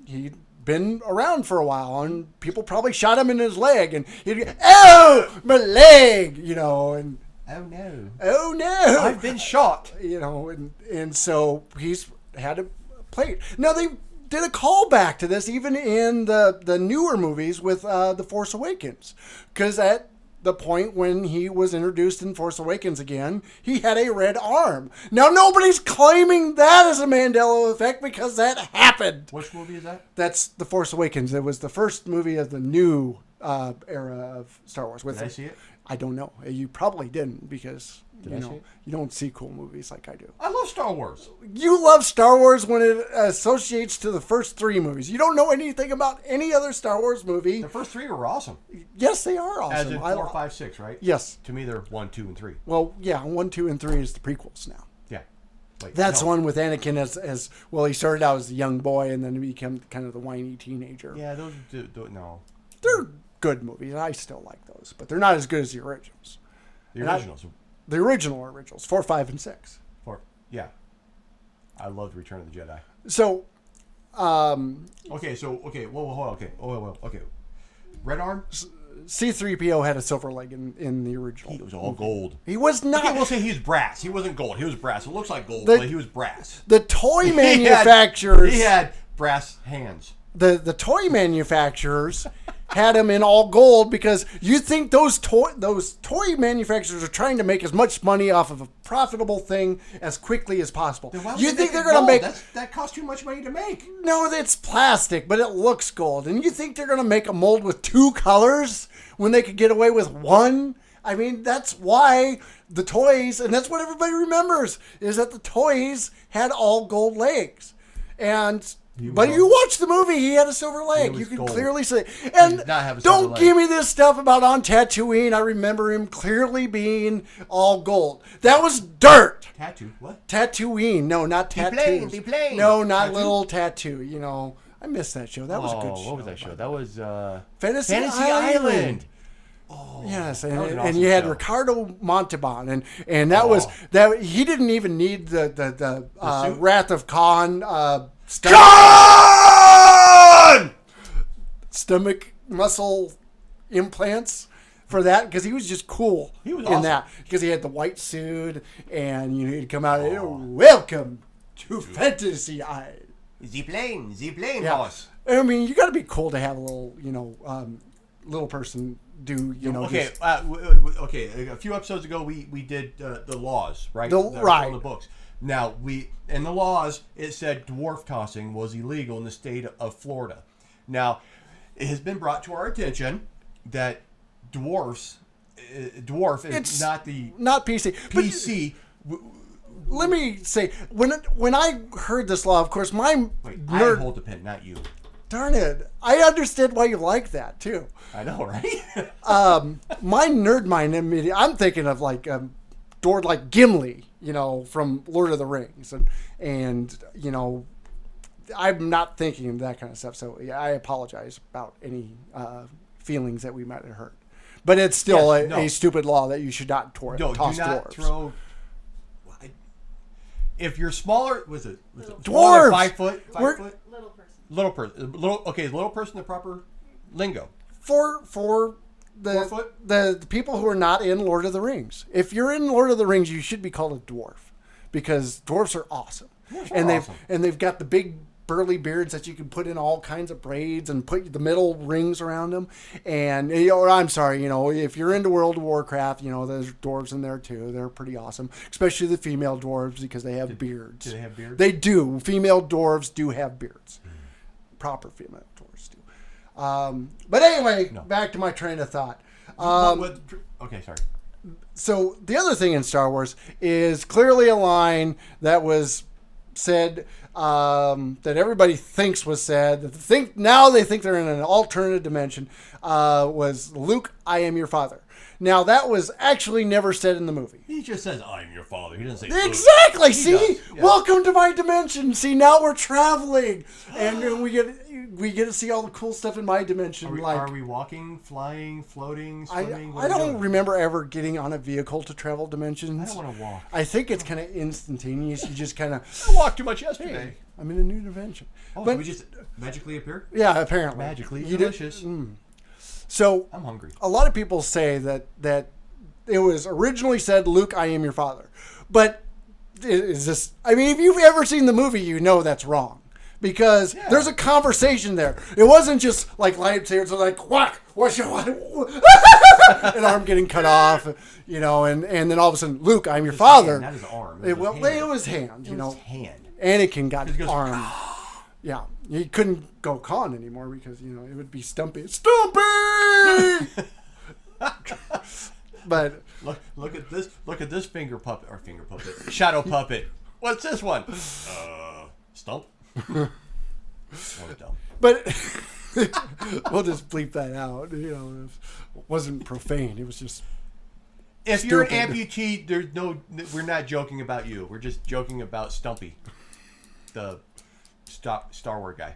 he'd been around for a while, and people probably shot him in his leg, and he'd go, "Oh, my leg," and oh no, I've been shot, and so he's had to play it. Now they did a callback to this even in the newer movies with The Force Awakens, because at the point when he was introduced in Force Awakens again, he had a red arm. Now, nobody's claiming that as a Mandela effect because that happened. Which movie is that? That's The Force Awakens. It was the first movie of the new era of Star Wars. Did I see it? I don't know. You probably didn't because, See it? you don't see cool movies like I do. I love Star Wars. You love Star Wars when it associates to the first 3 movies. You don't know anything about any other Star Wars movie. The first 3 were awesome. Yes, they are awesome. As in 4, 5, 6, right? Yes. To me, they're 1, 2, and 3. Well, yeah, 1, 2, and 3 is the prequels now. Yeah. Wait, That's one with Anakin as well. He started out as a young boy and then he became kind of the whiny teenager. Yeah, those no. They're good movies. I still like those, but they're not as good as the originals. The originals. The originals, 4, 5, and 6. Yeah. I loved Return of the Jedi. So, Okay. Whoa. Okay. Red arm. C-3PO had a silver leg in the original. He was all gold. He was not. Okay, we'll say he was brass. He wasn't gold. He was brass. It looks like gold, but he was brass. The toy manufacturers. He had brass hands. The toy manufacturers had him in all gold because you think those toy manufacturers are trying to make as much money off of a profitable thing as quickly as possible. You think they're going to make that costs too much money to make? No, it's plastic, but it looks gold. And you think they're going to make a mold with 2 colors when they could get away with 1? I mean, that's why the toys, and that's what everybody remembers, is that the toys had all gold legs. But you watch the movie, he had a silver leg. You can clearly see. And don't give me this stuff about on Tatooine. I remember him clearly being all gold. That was dirt. Tattoo? What? Tatooine. No, not tattoos. The plane. No, not little tattoo. You know, I missed that show. That was a good show. What was that show? That was Fantasy Island. Oh, yes, and awesome you had show. Ricardo Montalban, and that was that. He didn't even need the Wrath of Khan. Stomach muscle implants for that because he was just cool in that because he had the white suit and he'd come out and welcome to Fantasy Island. The plane, yeah. boss. I mean, you got to be cool to have a little, little person do, Okay, okay. A few episodes ago, we did the laws, right? Right. The books. Now in the laws it said dwarf tossing was illegal in the state of Florida. Now it has been brought to our attention that dwarf is not PC. PC. Let me say when I heard this law, of course, I hold the pen, not you. Darn it! I understand why you like that too. I know, right? My nerd mind immediately. I'm thinking of like Gimli, from Lord of the Rings, and I'm not thinking of that kind of stuff. So yeah, I apologize about any feelings that we might have hurt. But it's still a stupid law that you should not toss do not dwarves. Throw. If you're smaller, was it dwarves? 5 foot? 5 foot? Little person. Little person. The proper lingo. For the people who are not in Lord of the Rings. If you're in Lord of the Rings, you should be called a dwarf because dwarfs are awesome. They've got the big burly beards that you can put in all kinds of braids and put the metal rings around them. And I'm sorry, if you're into World of Warcraft, there's dwarves in there too. They're pretty awesome, especially the female dwarves because they have beards. Do they have beards? They do. Female dwarves do have beards. Proper female dwarves do. But anyway, back to my train of thought. Okay, sorry. So the other thing in Star Wars is clearly a line that was said that everybody thinks was said. Now they think they're in an alternative dimension. Was Luke, I am your father. Now that was actually never said in the movie. He just says, "I'm your father." He doesn't say exactly. Luke. See, welcome to my dimension. See, now we're traveling, and we get to see all the cool stuff in my dimension. Are we walking, flying, floating, swimming? I don't remember ever getting on a vehicle to travel dimensions. I don't want to walk. I think it's kind of instantaneous. You just kind of. I walked too much yesterday. Hey, I'm in a new dimension. Oh, but we just magically appear? Yeah, apparently. Magically delicious. So I'm hungry. A lot of people say that it was originally said, "Luke, I am your father," but is this? I mean, if you've ever seen the movie, that's wrong because there's a conversation there. It wasn't just like lightsabers, like whack, what's your an arm getting cut off, and then all of a sudden, Luke, I'm your father. Hand, not his arm. It was hand. It was hand. Anakin got arm. Yeah, he couldn't go Khan anymore because it would be Stumpy. But look at this. Look at this finger puppet shadow puppet. What's this one? Stump. But we'll just bleep that out. It wasn't profane. It was just. If you're an amputee, we're not joking about you. We're just joking about Stumpy, the Star Wars guy.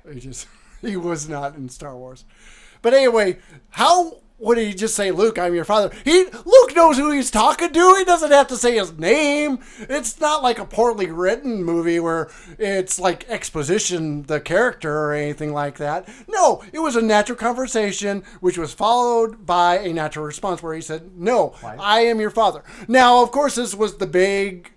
He was not in Star Wars. But anyway, how Would he just say, Luke, I'm your father? Luke knows who he's talking to. He doesn't have to say his name. It's not like a poorly written movie where it's like exposition, the character or anything like that. No, it was a natural conversation, which was followed by a natural response where he said, no, I am your father. Now, of course, this was the big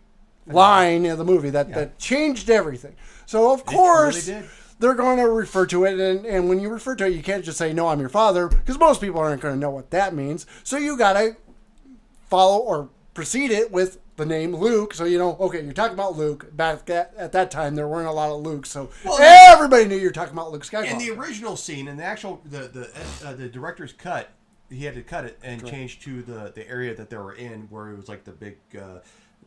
line of the movie that changed everything. So, of course... Really did. They're going to refer to it, and when you refer to it, you can't just say, no, I'm your father, because most people aren't going to know what that means. So you got to follow or precede it with the name Luke, so you know, okay, you're talking about Luke. Back at that time, there weren't a lot of Lukes, so everybody knew you're talking about Luke Skywalker. In the original scene, in the actual, the director's cut, he had to cut it and change to the area that they were in, where it was like the big...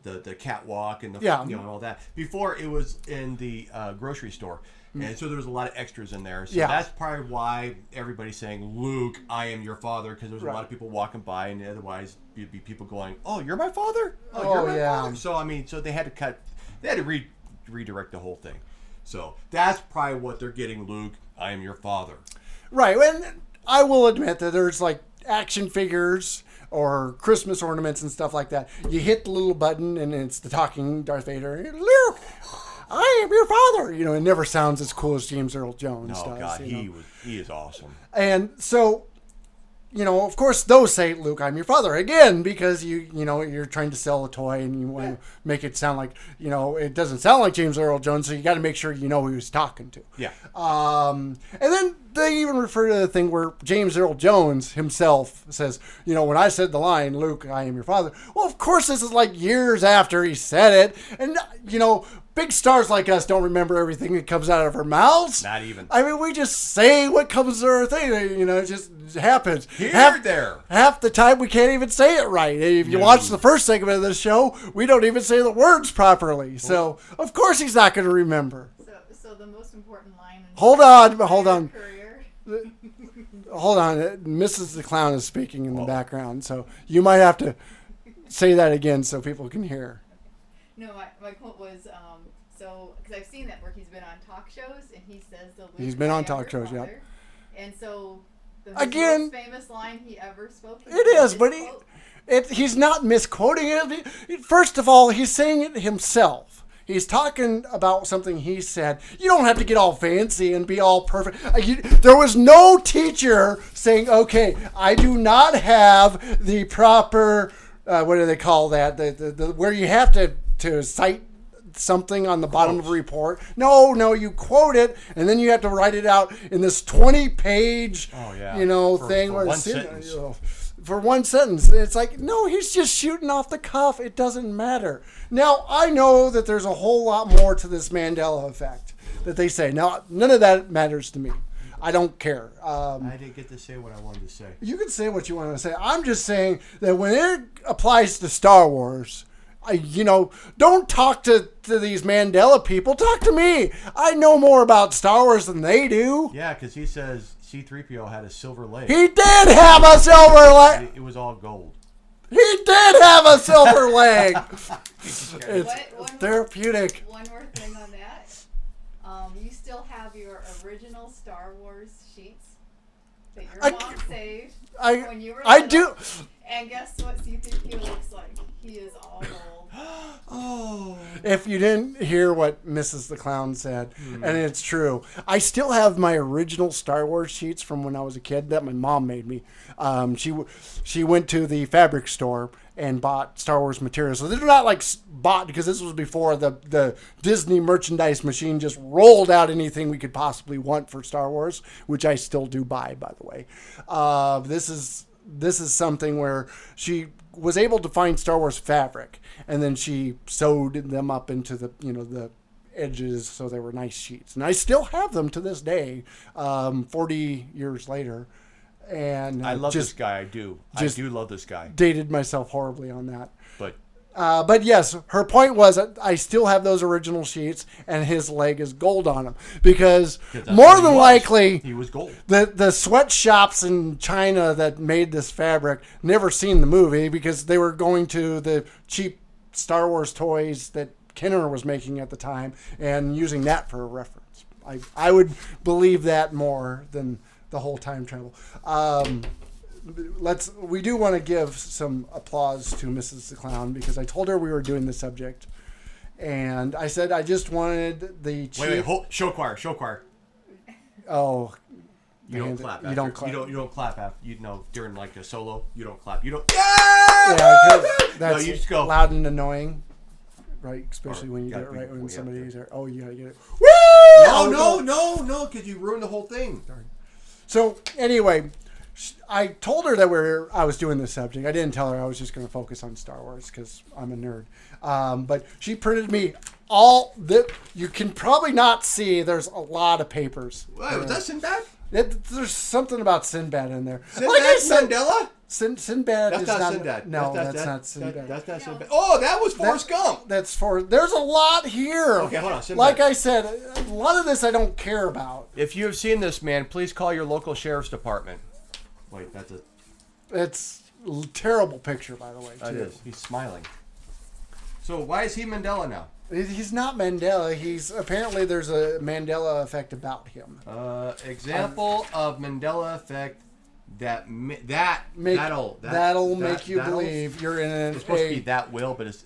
the catwalk and and all that. Before it was in the grocery store. And so there was a lot of extras in there. So that's probably why everybody's saying, Luke, I am your father, because there's a lot of people walking by, and otherwise you'd be people going, oh, you're my father? Oh, you're my father? So, I mean, so they had to redirect the whole thing. So that's probably what they're getting, Luke, I am your father. Right. And I will admit that there's like action figures or Christmas ornaments and stuff like that. You hit the little button and it's the talking Darth Vader. Luke, I am your father. You know, it never sounds as cool as James Earl Jones does. Oh God, he is awesome. And so, you know, of course, those say, Luke, I'm your father again, because you're trying to sell a toy and you want to make it sound like, you know, it doesn't sound like James Earl Jones, so you got to make sure you know who he's talking to. Yeah. And then they even refer to the thing where James Earl Jones himself says, you know, when I said the line, Luke, I am your father. Well, of course, this is like years after he said it. And, you know, big stars like us don't remember everything that comes out of our mouths. Not even. I mean, we just say what comes to our thing. You know, it just happens. There. Half the time, we can't even say it right. If you watch the first segment of the show, we don't even say the words properly. So, of course, he's not going to remember. So the most important line. Hold on. Career. Hold on. Mrs. the Clown is speaking in the background, so you might have to say that again so people can hear. No, my quote was, because I've seen that where he's been on talk shows, and he says the Luke, He's been on talk shows, yeah. And so, the Again, most famous line he ever spoke. It is, but he's not misquoting it. First of all, he's saying it himself. He's talking about something he said. You don't have to get all fancy and be all perfect. There was no teacher saying, okay, I do not have the proper, what do they call that? The where you have to cite something on the bottom of a report. No, you quote it, and then you have to write it out in this 20-page, thing. For one sentence. For one sentence. It's like, no, he's just shooting off the cuff. It doesn't matter. Now, I know that there's a whole lot more to this Mandela Effect that they say. Now, none of that matters to me. I don't care. I didn't get to say what I wanted to say. You can say what you want to say. I'm just saying that when it applies to Star Wars, don't talk to these Mandela people. Talk to me. I know more about Star Wars than they do. Yeah, because he says C-3PO had a silver leg. He did have a silver leg. It was all gold. He did have a silver leg. It's therapeutic. One more thing on that. You still have your original Star Wars sheets that your mom saved when you were little. I do. And guess what C-3PO looks like? He is all gold. Oh. If you didn't hear what Mrs. the Clown said, and it's true, I still have my original Star Wars sheets from when I was a kid that my mom made me. She went to the fabric store and bought Star Wars materials. So they're not like bought, because this was before the Disney merchandise machine just rolled out anything we could possibly want for Star Wars, which I still do buy, by the way. This is something where she was able to find Star Wars fabric, and then she sewed them up into the edges so they were nice sheets. And I still have them to this day, 40 years later. And I love this guy. I do love this guy. Dated myself horribly on that. But yes, her point was I still have those original sheets, and his leg is gold on them, because more than likely he was gold. The sweatshops in China that made this fabric never seen the movie, because they were going to the cheap Star Wars toys that Kenner was making at the time and using that for a reference. I would believe that more than the whole time travel. we do want to give some applause to Mrs. the Clown because I told her we were doing the subject, and I said I just wanted the Wait, hold, show choir. Oh, You don't clap. You don't clap. You don't clap after. You know, during like a solo, you don't clap. You don't. Yeah, because that's you just go loud and annoying, right? Especially when you get it right when somebody's there. Oh, you gotta get it. Woo! No, because you ruined the whole thing. So anyway, I told her that I was doing this subject. I didn't tell her I was just going to focus on Star Wars because I'm a nerd. But she printed me all that you can probably not see. There's a lot of papers. Wait, was that Sinbad? There's something about Sinbad in there. Sinbad like I said, Mandela? Sinbad That's is not not Sinbad. No, that's not Sinbad. That's not Sinbad. Oh, that was Forrest Gump. There's a lot here. Okay, hold on. Sinbad. Like I said, a lot of this I don't care about. If you have seen this man, please call your local sheriff's department. Wait, that's a... It's a terrible picture, by the way. It is. He's smiling. So why is he Mandela now? He's not Mandela. He's apparently there's a Mandela effect about him. Example of Mandela effect that'll make you believe you're in It's supposed to be that will, but it's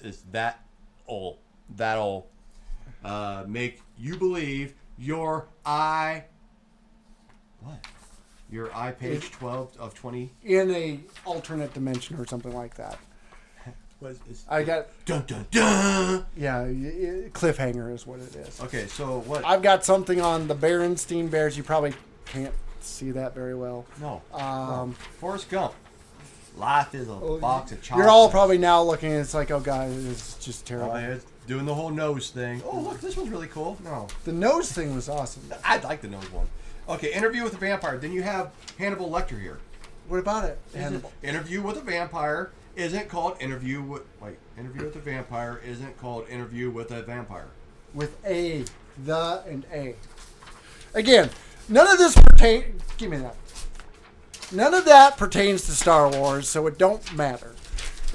that'll make you believe your eye. What? Your eye page 12 of 20 in a alternate dimension or something like that. I got dun dun dun. Yeah, cliffhanger is what it is. Okay, so what? I've got something on the Berenstein Bears. You probably can't see that very well. No. Forrest Gump. Life is a box of chocolates. You're all probably now looking. It's like, oh god, it's just terrible. It's doing the whole nose thing. Oh look, this one's really cool. No, the nose thing was awesome. I like the nose one. Okay, Interview with a Vampire. Then you have Hannibal Lecter here. What about it? Hannibal. Interview with a Vampire isn't called Interview with a Vampire isn't called Interview with a Vampire. With A, the and A. Again, none of this pertains. Give me that. None of that pertains to Star Wars, so it don't matter.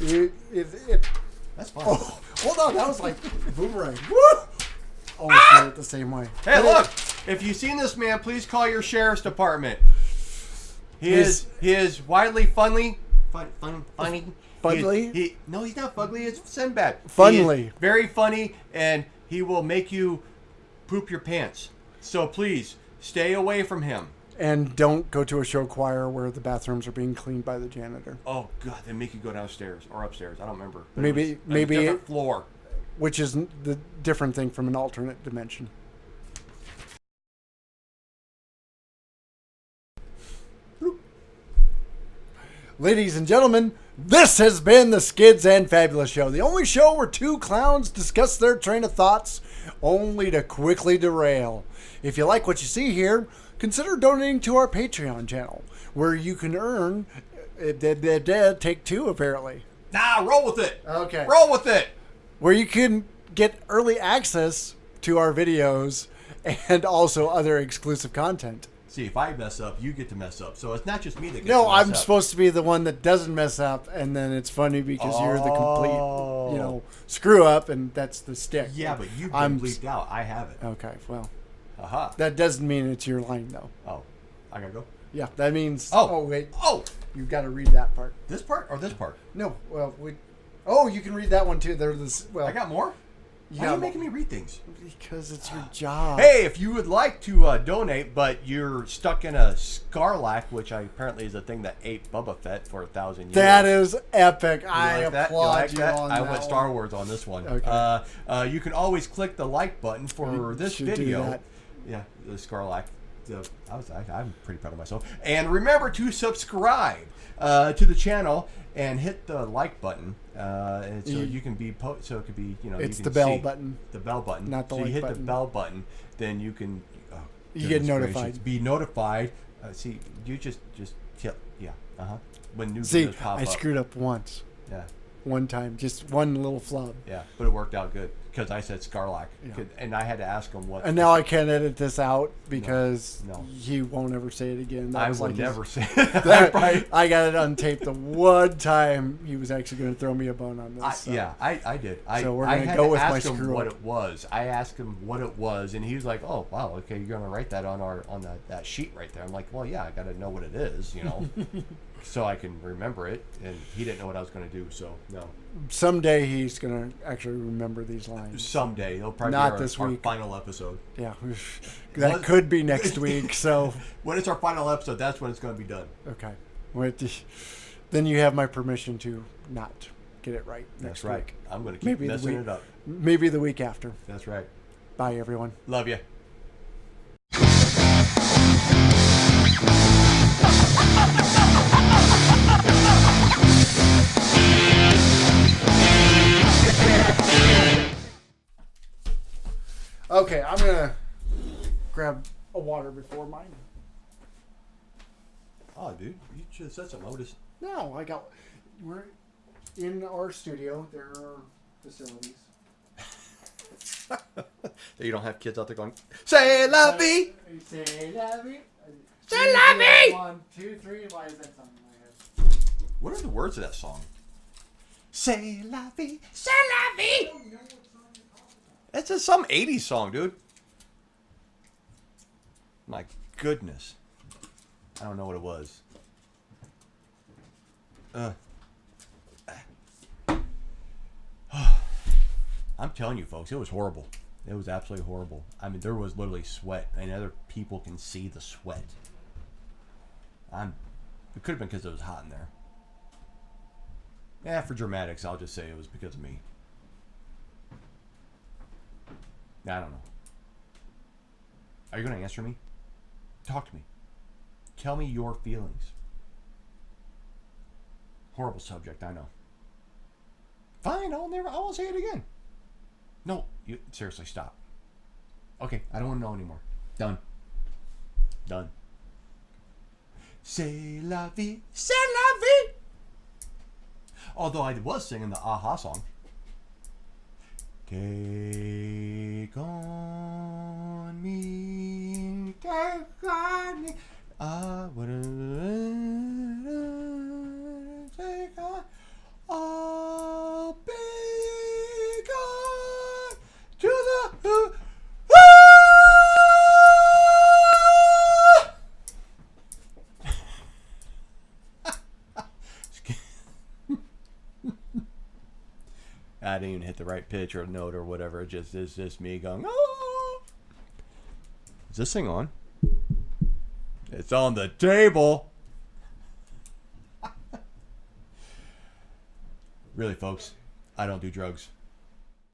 That's fine. Oh, hold on, that was like boomerang. Woo! Almost did it the same way. Hey, look! If you've seen this man, please call your sheriff's department. He is widely funny. Fugly? No, he's not fugly. It's Sinbad. Funly. Very funny, and he will make you poop your pants. So please, stay away from him. And don't go to a show choir where the bathrooms are being cleaned by the janitor. Oh, God. They make you go downstairs or upstairs. I don't remember. Maybe a different floor. Which is the different thing from an alternate dimension. Ladies and gentlemen, this has been the Skids and Fabulous Show. The only show where two clowns discuss their train of thoughts, only to quickly derail. If you like what you see here, consider donating to our Patreon channel, where you can earn... Take two, apparently. Nah, roll with it. Okay. Roll with it. Where you can get early access to our videos and also other exclusive content. See, if I mess up, you get to mess up. So it's not just me that gets to No, mess I'm up. supposed to be the one that doesn't mess up, and then it's funny because you're the complete, screw up, and that's the stick. Yeah, but you've been bleeped out. I have it. Okay, well. Aha. That doesn't mean it's your line, though. Oh, I gotta go? Yeah, that means... Oh, wait. Oh! You've got to read that part. This part or this part? No, well, you can read that one, too. I got more? Why are you making me read things? Because it's your job. Hey, if you would like to donate, but you're stuck in a Scarlac, which apparently is a thing that ate Boba Fett for 1,000 years. That is epic. I like applaud you on that. I went Star Wars on this one. Okay. You can always click the like button for this video. Yeah, the Scarlac. I'm pretty proud of myself. And remember to subscribe to the channel and hit the like button, and so you can be so it could be It's you can the bell see button. The bell button. Not the so like you hit button. the bell button, then you can. You get notified. Be notified. See, you just when new videos pop up. I screwed up once. Yeah. One time, just one little flub. Yeah, but it worked out good because I said Scarlac, Yeah. and I had to ask him what. And now I can't edit this out because No. he won't ever say it again. I would never say that. Right. I got it untaped the one time he was actually going to throw me a bone on this. So. Yeah, I did. So we're I gonna had go to with my ask him screw what up. it was. I asked him what it was, and he was like, "Oh, wow, okay, you're gonna write that on that sheet right there." I'm like, "Well, yeah, I got to know what it is, so I can remember it, and he didn't know what I was going to do. So no. Someday he's gonna actually remember these lines. Someday it'll probably Not be this our week. final episode. Yeah, that could be next week. So when it's our final episode, that's when it's going to be done. okay, then you have my permission to not get it right next That's right. week. I'm going to keep messing it up. Maybe the week after. That's right. Bye, everyone. Love you. Okay, I'm gonna grab a water before mine. Oh, dude, you should have said something. I would have. No, we're in our studio. There are facilities. You don't have kids out there going, "Say la vie." Say la vie. Say la vie. 1, 2, 3. Why is that song in my head? What are the words of that song? Say la vie. Say la vie. It's just some 80s song, dude. My goodness. I don't know what it was. I'm telling you, folks, it was horrible. It was absolutely horrible. I mean, there was literally sweat, and other people can see the sweat. It could have been because it was hot in there. Yeah, for dramatics, I'll just say it was because of me. I don't know. Are you going to answer me? Talk to me. Tell me your feelings. Horrible subject, I know. Fine, I won't say it again. No, you seriously stop. Okay, I don't want to know anymore. Done. C'est la vie, c'est la vie. Although I was singing the Aha song. Take on me, take on me. I would take on. I'll be gone to the. I didn't even hit the right pitch or note or whatever. It just is just me going, oh. Is this thing on? It's on the table. Really, folks, I don't do drugs.